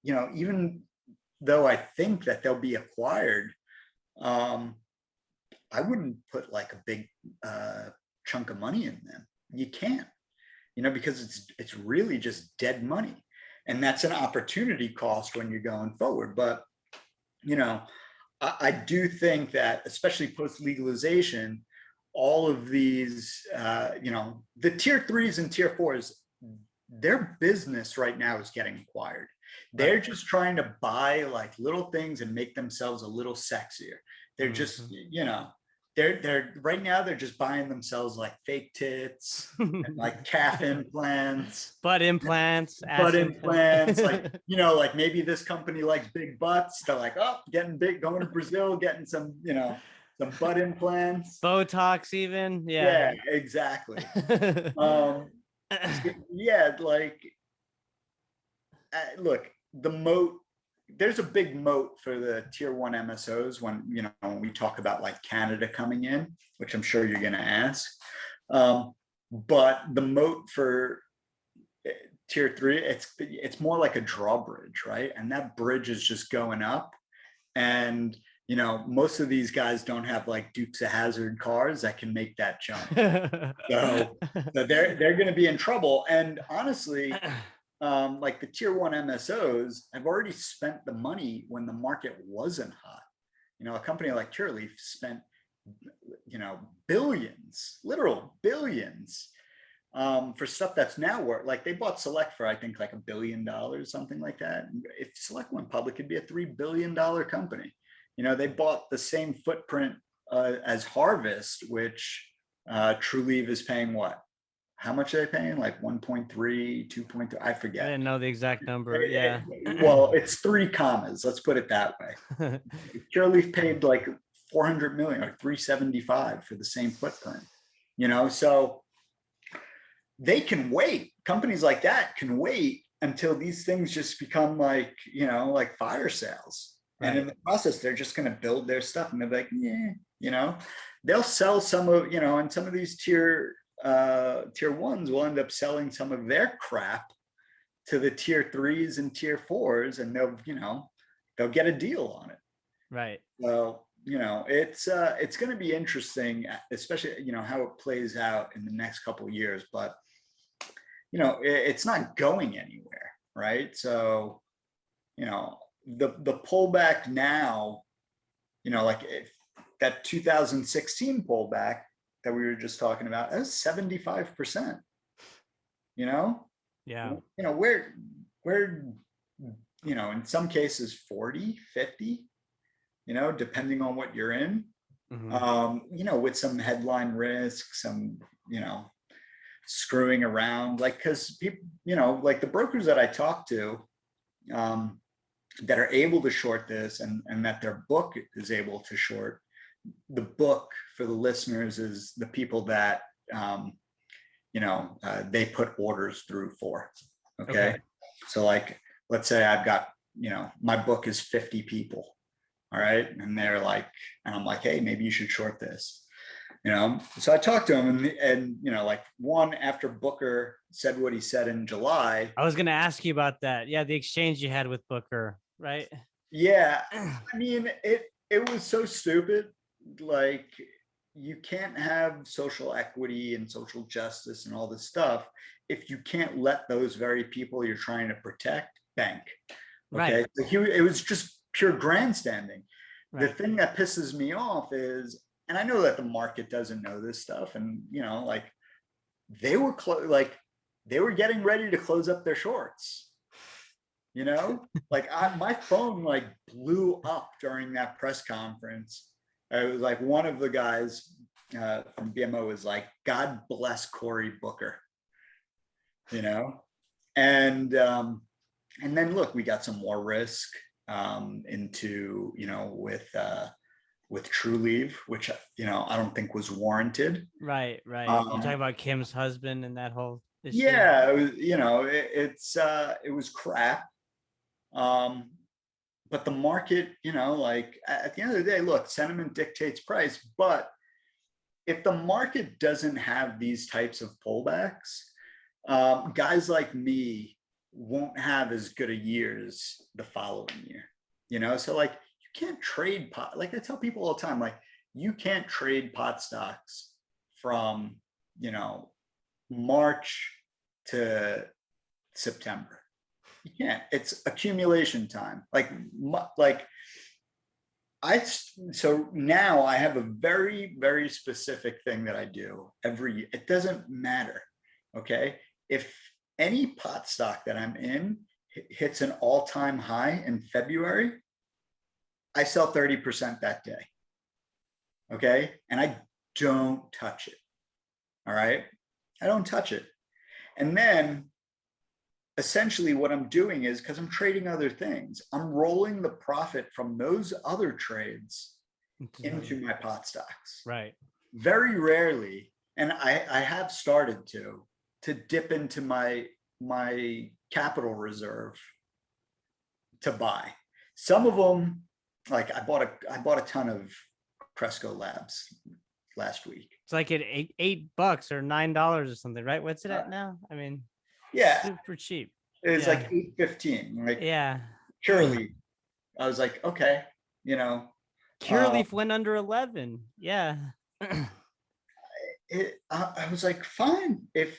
even though I think that they'll be acquired, I wouldn't put like a big chunk of money in them. You can't, because it's really just dead money. And that's an opportunity cost when you're going forward. But, I do think that, especially post legalization, all of these, the tier 3s and tier 4s, their business right now is getting acquired. They're just trying to buy like little things and make themselves a little sexier. They're just, they're right now they're just buying themselves like fake tits, and like calf implants, butt implants, like, like maybe this company likes big butts. They're like, oh, getting big, going to Brazil, getting some, some butt implants, Botox, even. yeah, Yeah. exactly. um yeah, like look, the moat, there's a big moat for the tier one MSOs when, when we talk about like Canada coming in, which I'm sure you're going to ask. But the moat for tier three, it's more like a drawbridge, right? And that bridge is just going up. And most of these guys don't have like Dukes of Hazzard cars that can make that jump. So they're going to be in trouble. And honestly, like the tier one MSOs have already spent the money when the market wasn't hot. A company like Curaleaf spent, billions, literal billions, for stuff that's now worth, like they bought Select for, I think, like $1 billion, something like that. If Select went public, it'd be a $3 billion company. They bought the same footprint as Harvest, which Trulieve is paying what? How much are they paying? Like 1.3, 2.3, I forget. I didn't know the exact number. Yeah. Well, it's 3 commas. Let's put it that way. Curaleaf paid like 400 million or 375 for the same footprint. So they can wait. Companies like that can wait until these things just become like, like fire sales. Right. And in the process, they're just going to build their stuff and they're like, yeah, they'll sell some of, and some of these tier ones will end up selling some of their crap to the tier threes and tier fours, and they'll get a deal on it. Right. So, it's going to be interesting, especially, how it plays out in the next couple of years, but it's not going anywhere. Right. So, the pullback now, like if that 2016 pullback that we were just talking about, that was 75%. Yeah. Where in some cases 40, 50, depending on what you're in. Mm-hmm. With some headline risk, some, screwing around, like, because people, like the brokers that I talk to, that are able to short this and that their book is able to short. The book, for the listeners, is the people that they put orders through for. Okay. So like, let's say I've got, my book is 50 people. All right. And they're like, and I'm like, hey, maybe you should short this. So I talked to him and like one after Booker said what he said in July. I was going to ask you about that. Yeah. The exchange you had with Booker, right? Yeah. I mean, it was so stupid. Like, you can't have social equity and social justice and all this stuff if you can't let those very people you're trying to protect bank. Okay. Right. So it was just pure grandstanding. Right. The thing that pisses me off is, and I know that the market doesn't know this stuff, and like they were they were getting ready to close up their shorts. Like my phone like blew up during that press conference. It was like one of the guys from BMO was like, "God bless Cory Booker," and then look, we got some more risk into with Trulieve, which I don't think was warranted. Right. You're talking about Kim's husband and that whole issue. Yeah, it was, it was crap. But the market, like at the end of the day, look, sentiment dictates price. But if the market doesn't have these types of pullbacks, guys like me won't have as good a years the following year. So like, you can't trade pot. Like I tell people all the time, like you can't trade pot stocks from, March to September. You can't. It's accumulation time. So now I have a very, very specific thing that I do every year. It doesn't matter. Okay. If any pot stock that I'm in hits an all-time high in February, I sell 30% that day. Okay. And I don't touch it. All right. I don't touch it. And then essentially what I'm doing is, because I'm trading other things, I'm rolling the profit from those other trades into my pot stocks. Right. Very rarely, and I have started to dip into my capital reserve to buy. Some of them, like I bought a ton of Cresco Labs last week. It's like at $8 or $9 or something, right? What's it at now? I mean, Yeah, super cheap. it was Yeah. like 8.15. Like Yeah. Curaleaf, I was like, okay, Curaleaf went under 11. Yeah. I was like, fine, if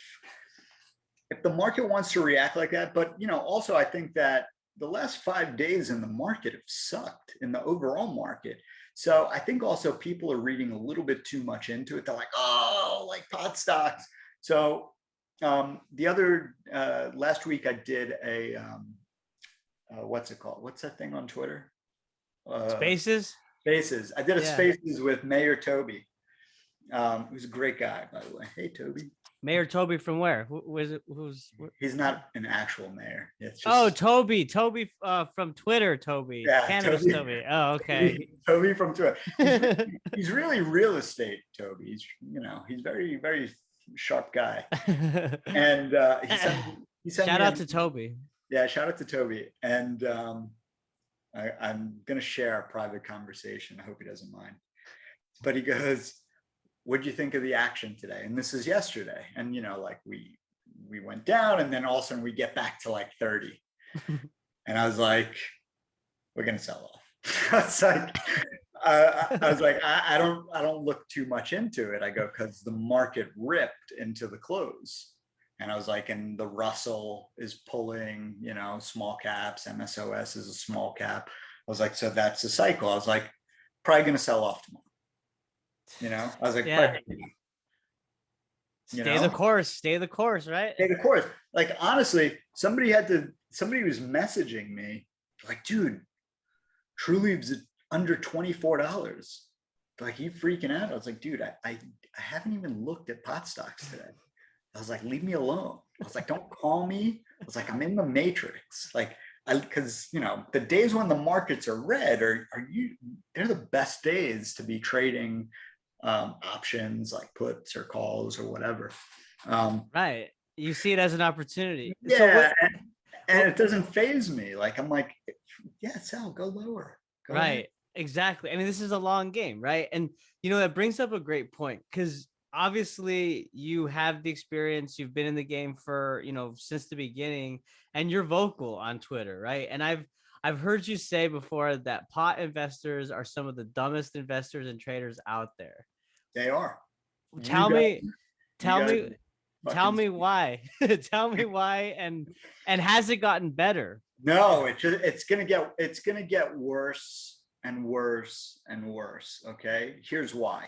the market wants to react like that. But also I think that the last 5 days in the market have sucked in the overall market. So I think also people are reading a little bit too much into it. They're like, oh, like pot stocks. So the other last week I did a what's it called? What's that thing on Twitter? Spaces. Spaces. I did a Yeah. Spaces with Mayor Toby. Who's a great guy, by the way. Hey, Toby. Mayor Toby from where? Who's? He's not an actual mayor. It's just Oh, Toby from Twitter. Toby. Yeah, Cannabis Toby. Oh, okay. Toby from Twitter. He's really real estate, Toby. He's very, very sharp guy. And he sent Shout me out to Toby. Yeah, shout out to Toby. And I'm gonna share a private conversation. I hope he doesn't mind. But he goes, "What'd you think of the action today?" And this is yesterday. And like we went down, and then all of a sudden we get back to like 30. And I was like, we're gonna sell off. I was like, I don't look too much into it. I go, because the market ripped into the close. And I was like, and the Russell is pulling, small caps, MSOS is a small cap. I was like, so that's the cycle. I was like, probably gonna sell off tomorrow. I was like, Yeah. Stay the course. Stay the course, right? Stay the course. Like, honestly, somebody was messaging me like, dude, Truliev's under $24. Like, you freaking out? I was like, dude, I haven't even looked at pot stocks today. I was like, leave me alone. I was like, don't call me. I was like, I'm in the matrix. Like, because the days when the markets are red they're the best days to be trading options like puts or calls or whatever. Right. You see it as an opportunity. Yeah. And it doesn't faze me. Like, I'm like, yeah, sell, go lower. Go right. ahead. Exactly. I mean, this is a long game, right? And that brings up a great point, because obviously you have the experience, you've been in the game for, since the beginning, and you're vocal on Twitter, right? And I've heard you say before that pot investors are some of the dumbest investors and traders out there. They are. Tell me why. Tell me why, and has it gotten better? No, it's gonna get worse and worse and worse. Okay, here's why.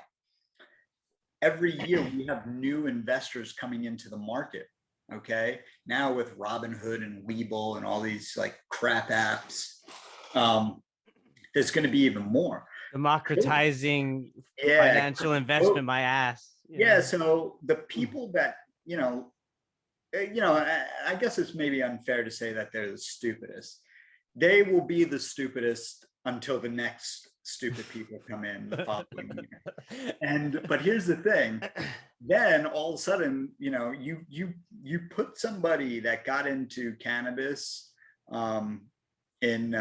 Every year we have new investors coming into the market. Okay, now with Robinhood and Webull and all these like crap apps, there's going to be even more democratizing financial investment. My ass. Yeah. So the people that I guess it's maybe unfair to say that they're the stupidest. They will be the stupidest until the next stupid people come in the following year. But here's the thing. Then all of a sudden, you put somebody that got into cannabis in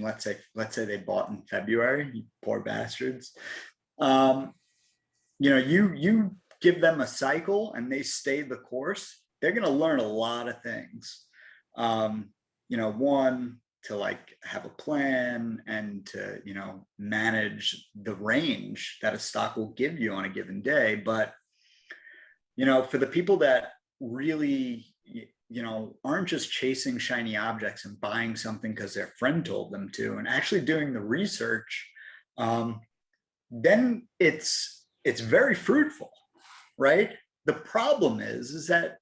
let's say they bought in February, you poor bastards. You give them a cycle and they stay the course, they're going to learn a lot of things. One, to like have a plan and to, manage the range that a stock will give you on a given day. But, for the people that really, aren't just chasing shiny objects and buying something because their friend told them to, and actually doing the research, then it's very fruitful, right? The problem is that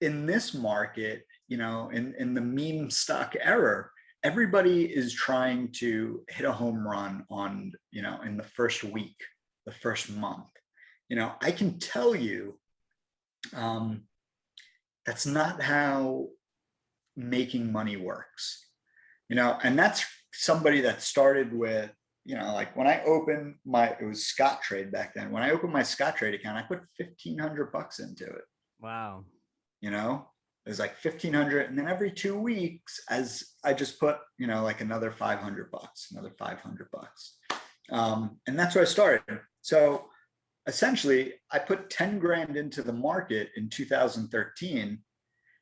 in this market, in the meme stock era, everybody is trying to hit a home run on, in the first week, the first month. I can tell you, that's not how making money works, and that's somebody that started with, like when I opened it was Scott Trade back then. When I opened my Scott Trade account, I put $1,500 into it. Wow. It was like 1,500, and then every 2 weeks, as I just put, like another $500, another $500, and that's where I started. So essentially, I put 10 grand into the market in 2013,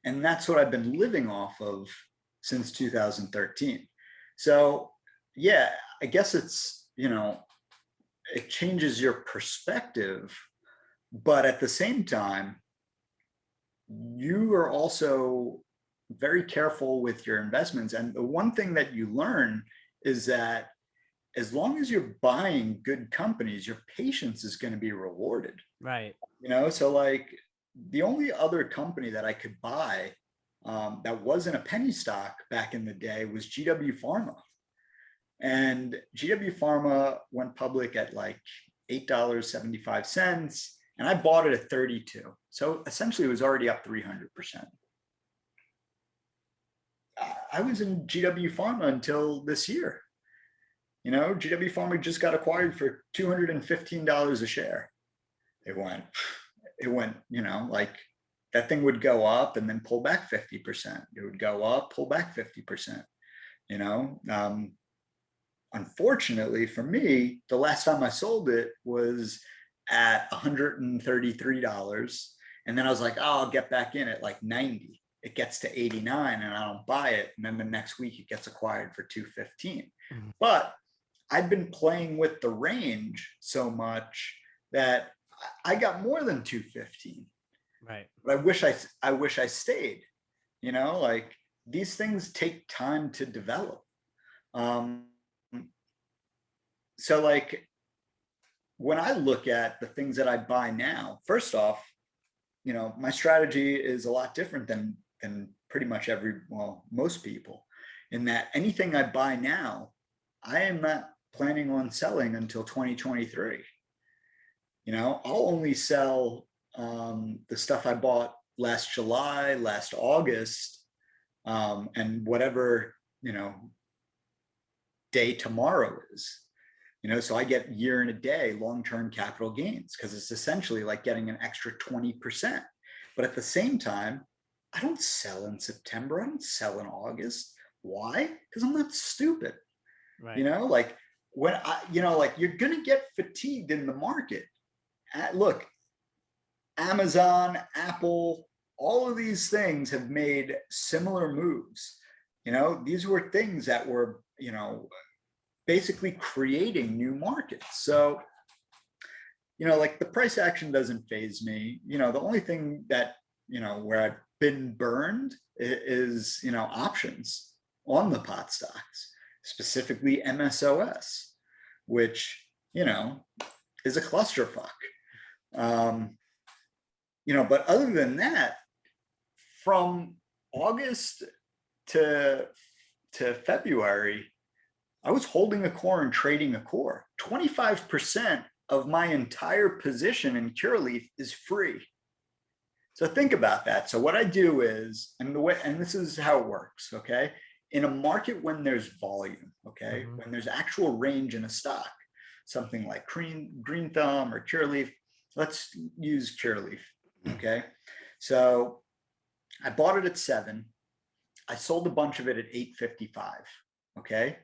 and that's what I've been living off of since 2013. So yeah, I guess it's, it changes your perspective, but at the same time, you are also very careful with your investments. And the one thing that you learn is that as long as you're buying good companies, your patience is going to be rewarded. Right. So like the only other company that I could buy that wasn't a penny stock back in the day was GW Pharma. And GW Pharma went public at like $8.75, and I bought it at 32. So essentially it was already up 300%. I was in GW Pharma until this year. GW Pharma just got acquired for $215 a share. It went, like that thing would go up and then pull back 50%. It would go up, pull back 50%. Unfortunately for me, the last time I sold it was at $133. And then I was like, oh, I'll get back in at like 90. It gets to 89 and I don't buy it. And then the next week it gets acquired for 215. Mm-hmm. But I've been playing with the range so much that I got more than 215. Right. But I wish I stayed. Like these things take time to develop. So like when I look at the things that I buy now, first off, my strategy is a lot different than pretty much most people, in that anything I buy now, I am not planning on selling until 2023. I'll only sell the stuff I bought last July, last August, and whatever, day tomorrow is. So I get year and a day long-term capital gains because it's essentially like getting an extra 20%. But at the same time, I don't sell in September. I don't sell in August. Why? Because I'm not stupid. Right. Like when like you're going to get fatigued in the market. Look, Amazon, Apple, all of these things have made similar moves. These were things that were, basically creating new markets. So, like the price action doesn't faze me. The only thing that, where I've been burned is, options on the pot stocks, specifically MSOS, which, is a clusterfuck. But other than that, from August to February, I was holding a core and trading a core. 25% of my entire position in Curaleaf is free. So think about that. So what I do is, and this is how it works, okay? In a market when there's volume, okay, when there's actual range in a stock, something like Green Thumb or Curaleaf, let's use Curaleaf, okay? So I bought it at 7. I sold a bunch of it at 8.55, okay?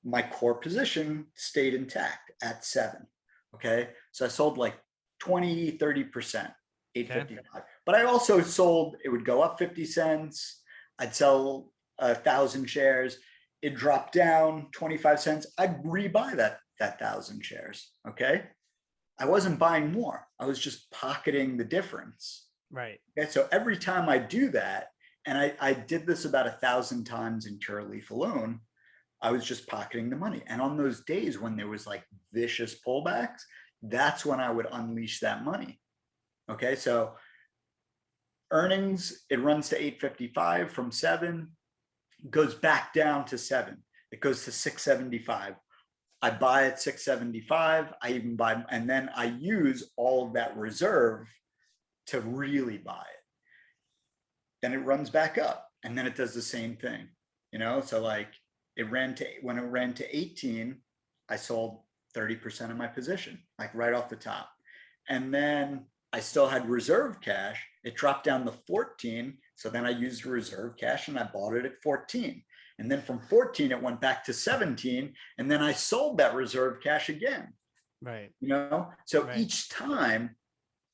My core position stayed intact at 7. Okay. So I sold like 20, 30%, 8.55. Okay. But I also sold, it would go up 50 cents. I'd sell 1,000 shares. It dropped down 25 cents. I'd rebuy that 1,000 shares. Okay. I wasn't buying more. I was just pocketing the difference. Right. Okay. So every time I do that, and I did this about 1,000 times in Curaleaf alone, I was just pocketing the money. And on those days when there was like vicious pullbacks, that's when I would unleash that money. Okay. So earnings, it runs to 8.55 from 7, goes back down to 7. It goes to 6.75. I buy at 6.75. I even buy, and then I use all of that reserve to really buy it. Then it runs back up, and then it does the same thing, So like, when it ran to 18, I sold 30% of my position, like right off the top. And then I still had reserve cash. It dropped down to 14. So then I used reserve cash and I bought it at 14. And then from 14, it went back to 17. And then I sold that reserve cash again. Right. So each time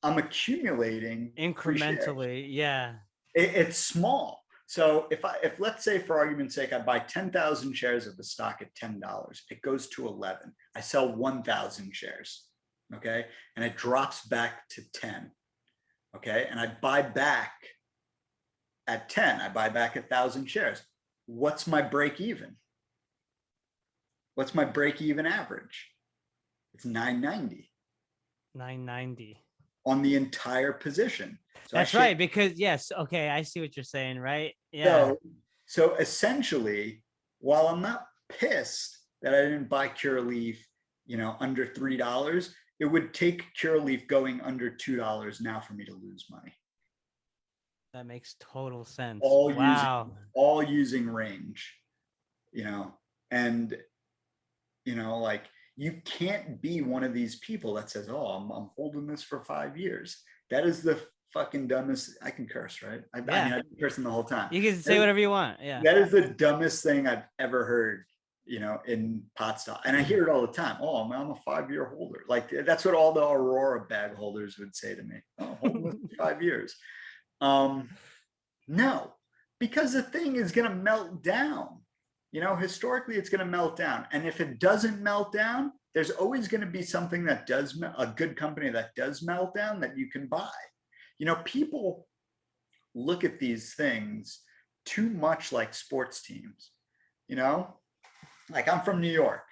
I'm accumulating incrementally. Yeah. It's small. So if let's say for argument's sake, I buy 10,000 shares of the stock at $10, it goes to 11. I sell 1,000 shares. Okay. And it drops back to 10. Okay. And I buy back at 10, I buy back 1,000 shares. What's my break even? What's my break even average? It's 990. 990 on the entire position. So that's right. Because yes. Okay. I see what you're saying. Right. Yeah. So essentially, while I'm not pissed that I didn't buy Curaleaf, under $3, it would take Curaleaf going under $2 now for me to lose money. That makes total sense. All using range, and like you can't be one of these people that says, "Oh, I'm holding this for 5 years." That is the fucking dumbest. I can curse, right? I mean, I've been cursing the whole time. You can say whatever you want. Yeah. That is the dumbest thing I've ever heard, in pot stock. And I hear it all the time. Oh, I'm a 5-year holder. Like that's what all the Aurora bag holders would say to me. Oh, hold this for 5 years. No, because the thing is going to melt down. Historically, it's going to melt down. And if it doesn't melt down, there's always going to be something that does, a good company that does melt down that you can buy. People look at these things too much like sports teams. Like I'm from New York.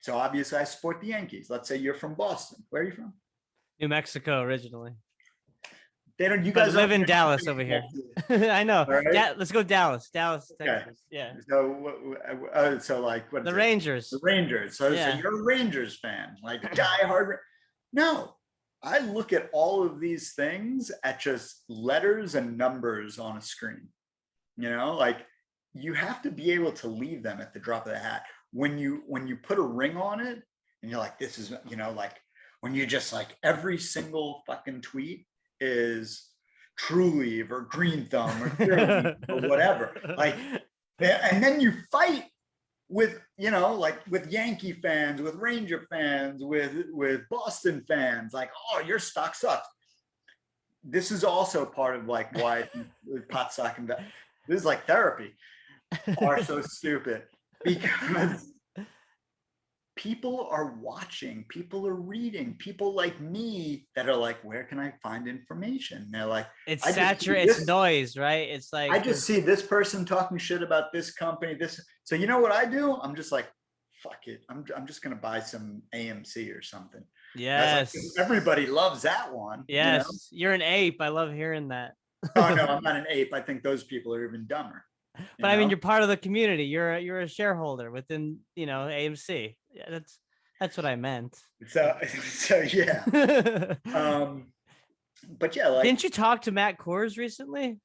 So obviously I support the Yankees. Let's say you're from Boston. Where are you from? New Mexico originally. You guys live in Dallas over here. I know. Right? Let's go Dallas, Texas. Yeah. So like what? The Rangers. The Rangers. So you're a Rangers fan, like diehard. No, I look at all of these things at just letters and numbers on a screen. Like you have to be able to leave them at the drop of the hat. When you put a ring on it, and you're like, this is, like when you just like every single fucking tweet is True Leaf or Green Thumb or or whatever. Like, and then you fight with, like with Yankee fans, with Ranger fans, with Boston fans, like, oh, your stock sucks. This is also part of like why pot stock and this is like therapy are so stupid, because people are watching, people are reading, people like me that are like, where can I find information? And they're like, it's saturated, it's noise, right? It's like I just see this person talking shit about this company, this. So you know what I do? I'm just like, fuck it. I'm just gonna buy some AMC or something. Yes. Like, everybody loves that one. Yes, you're an ape. I love hearing that. Oh no, I'm not an ape. I think those people are even dumber. But I mean, you're part of the community. You're a shareholder within, AMC. Yeah, that's what I meant. So yeah. But yeah, like, didn't you talk to Matt Kors recently?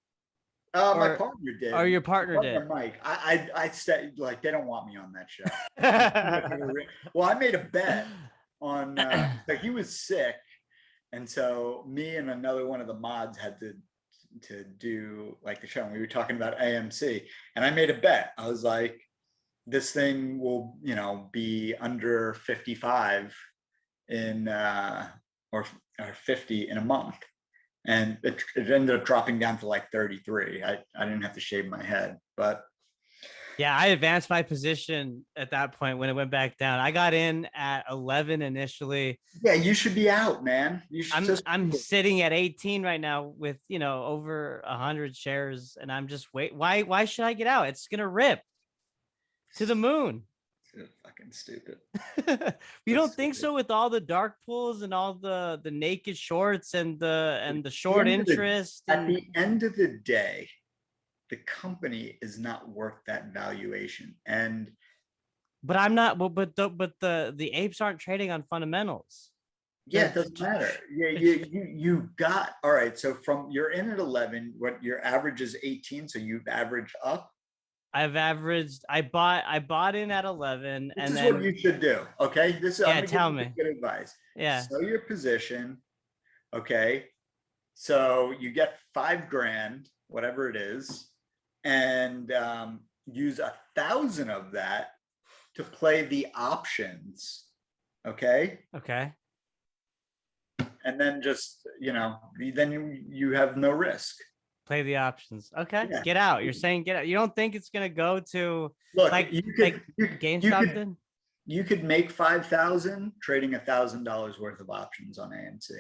My partner did. Or your partner did? Mike. I said, like, they don't want me on that show. Well, I made a bet on. So he was sick, and so me and another one of the mods had to do like the show. And we were talking about AMC, and I made a bet. I was like, this thing will, be under 55 in or 50 in a month. And it ended up dropping down to like 33. I didn't have to shave my head, but yeah, I advanced my position at that point when it went back down. I got in at 11 initially. Yeah, you should be out, man. I'm sitting at 18 right now with, over 100 shares, and I'm just why should I get out? It's gonna rip to the moon. It's fucking stupid. You don't think so with all the dark pools and all the naked shorts and the short interest? At the end of the day, the company is not worth that valuation. But I'm not. But the apes aren't trading on fundamentals. Yeah, it doesn't matter. Yeah, you got all right. So you're in at 11. What your average is 18. So you've averaged up. I've averaged. I bought in at 11, This and is what then you should do. Okay. I'm yeah, going to give tell you some me. good advice. Yeah. Sell your position. Okay. So you get 5 grand, whatever it is, and use 1,000 of that to play the options. Okay. Okay. And then just, then you have no risk. Play the options. Okay. Yeah. Get out. You're saying get out. You don't think it's gonna go to Look, like you like could you GameStop could did? you could make 5,000 trading $1,000 worth of options on AMC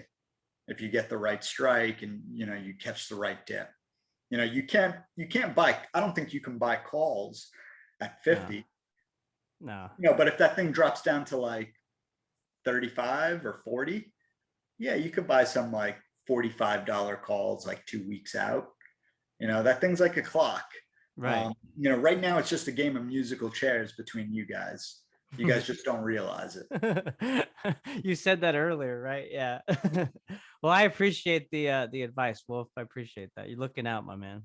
if you get the right strike and you catch the right dip. You can't buy. I don't think you can buy calls at 50. No. But if that thing drops down to like 35 or 40, yeah, you could buy some like $45 calls like 2 weeks out. That thing's like a clock. Right. Right now it's just a game of musical chairs between you guys. You guys just don't realize it. You said that earlier, right? Yeah. Well, I appreciate the advice, Wolf. I appreciate that. You're looking out, my man.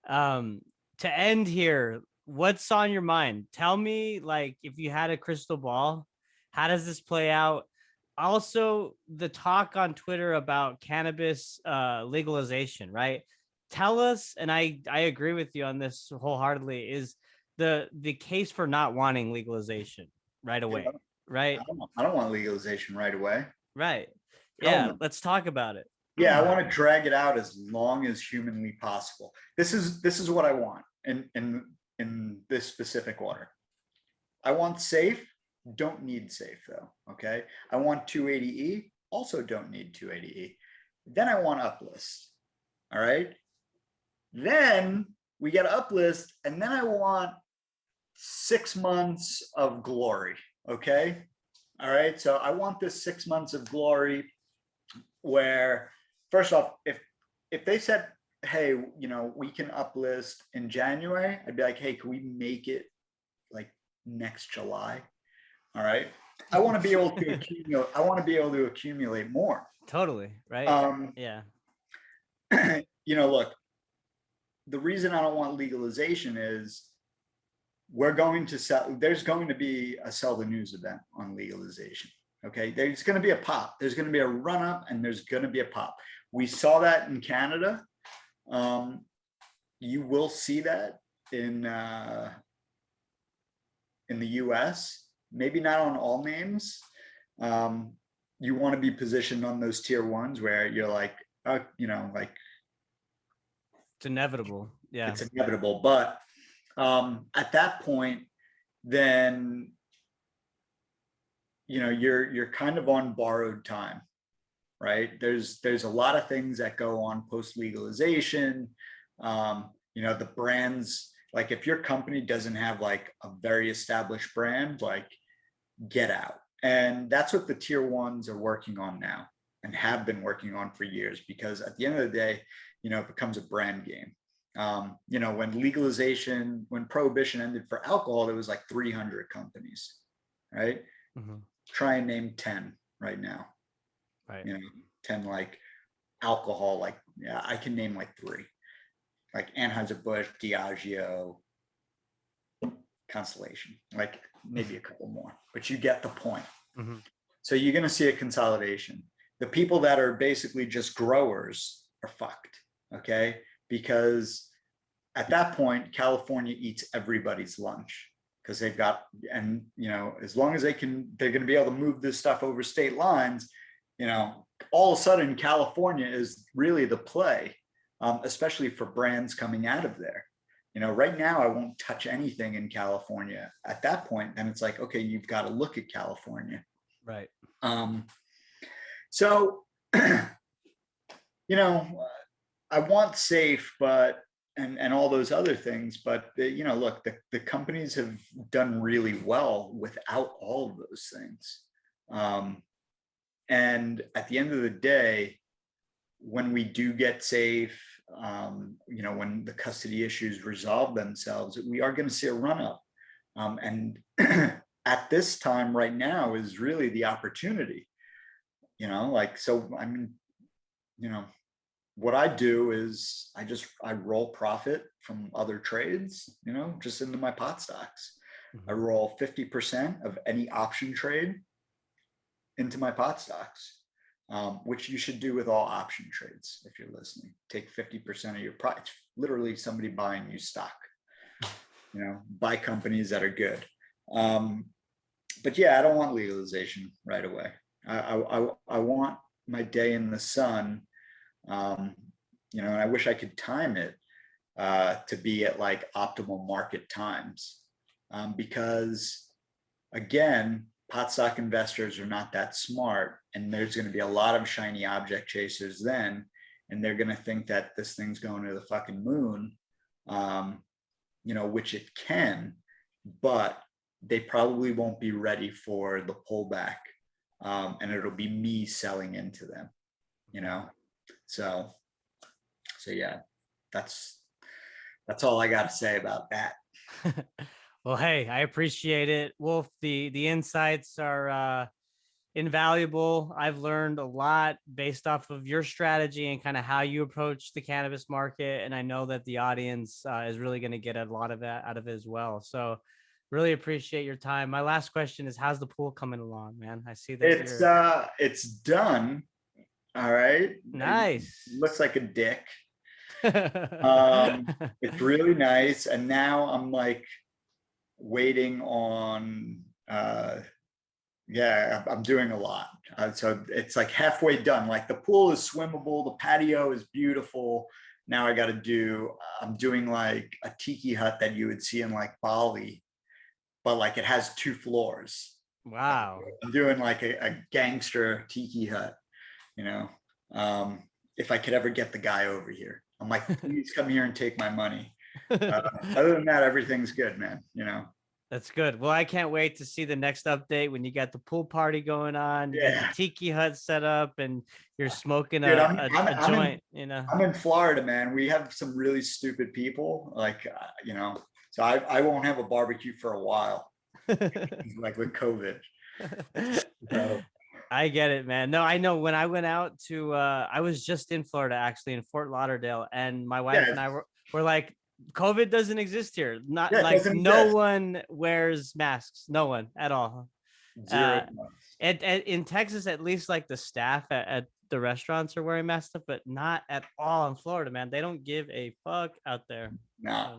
Um, to end here, what's on your mind? Tell me, like, if you had a crystal ball, how does this play out? Also, the talk on Twitter about cannabis legalization, right? Tell us, and I agree with you on this wholeheartedly, is the case for not wanting legalization right away, right? I don't want legalization right away. Right. Hell Yeah, no. let's talk about it. Yeah, I want to drag it out as long as humanly possible. This is what I want in this specific order. I want safe, don't need safe though. Okay. I want 280E, also don't need 280E. Then I want uplist. All right. Then we get uplist, and then I want 6 months of glory. Okay. All right. So I want this 6 months of glory where, first off, if they said, hey, we can uplist in January, I'd be like, hey, can we make it like next July? All right. I want to be able to accumulate. I want to be able to accumulate more. Totally. Right. Yeah. Look, the reason I don't want legalization is there's going to be a sell the news event on legalization. Okay. There's going to be a pop. There's going to be a run up and there's going to be a pop. We saw that in Canada. You will see that in the US, maybe not on all names. You want to be positioned on those tier ones where you're like, like it's inevitable. Yeah. It's inevitable. But at that point, then you're kind of on borrowed time, right? There's a lot of things that go on post legalization. The brands, like if your company doesn't have like a very established brand, like get out. And that's what the tier ones are working on now and have been working on for years, because at the end of the day, it becomes a brand game. When prohibition ended for alcohol, there was like 300 companies, right? Mm-hmm. Try and name 10 right now. Right. 10 like alcohol, like, yeah, I can name like 3, like Anheuser-Busch, Diageo, Constellation, like maybe a couple more, but you get the point. Mm-hmm. So you're going to see a consolidation. The people that are basically just growers are fucked, okay? Because at that point, California eats everybody's lunch because they've got, and as long as they're going to be able to move this stuff over state lines, all of a sudden California is really the play, especially for brands coming out of there. Right now I won't touch anything in California. At that point, then it's like, okay, you've got to look at California. Right. So, I want safe, but and all those other things, but look, the companies have done really well without all of those things. And at the end of the day, when we do get safe, when the custody issues resolve themselves, we are going to see a run up. And at this time right now is really the opportunity, so, I mean, what I do is I roll profit from other trades, just into my pot stocks. I roll 50% of any option trade into my pot stocks, which you should do with all option trades. If you're listening, take 50% of your profit. Literally somebody buying you stock, buy companies that are good. But yeah, I don't want legalization right away. I want my day in the sun, and I wish I could time it to be at like optimal market times, because again, pot stock investors are not that smart, and there's going to be a lot of shiny object chasers then, and they're going to think that this thing's going to the fucking moon, which it can, but they probably won't be ready for the pullback, and it'll be me selling into them, so yeah, that's all I got to say about that. Well, hey, I appreciate it, Wolf. The insights are invaluable. I've learned a lot based off of your strategy and kind of how you approach the cannabis market, and I know that the audience is really going to get a lot of that out of it as well. So really appreciate your time. My last question is, how's the pool coming along, man? I see that it's done. All right. Nice. It looks like a dick. It's really nice. And now I'm like waiting on, I'm doing a lot. So it's like halfway done. Like the pool is swimmable. The patio is beautiful. Now I'm doing like a tiki hut that you would see in like Bali, but like it has 2 floors. Wow. I'm doing like a gangster tiki hut, if I could ever get the guy over here. I'm like, please come here and take my money. Other than that, everything's good, man. That's good. Well, I can't wait to see the next update when you got the pool party going on, you got the tiki hut set up, and you're smoking a joint. I'm in Florida, man. We have some really stupid people, like so I won't have a barbecue for a while, like with COVID. So, I get it, man. No, I know when I went out to, I was just in Florida, actually in Fort Lauderdale, and my wife and I were like, COVID doesn't exist here. Not like no one wears masks, no one at all. Zero. In Texas, at least like the staff at the restaurants are wearing masks, but not at all in Florida, man. They don't give a fuck out there. Nah,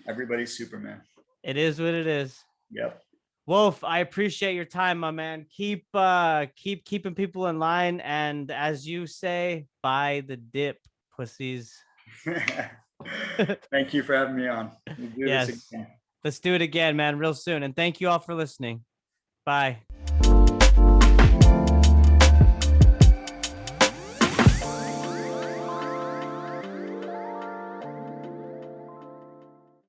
everybody's Superman. It is what it is. Yep. Wolf, I appreciate your time, my man. Keep keeping people in line, and as you say, buy the dip, pussies. Thank you for having me on. Yes, let's do it again, man, real soon. And thank you all for listening. Bye.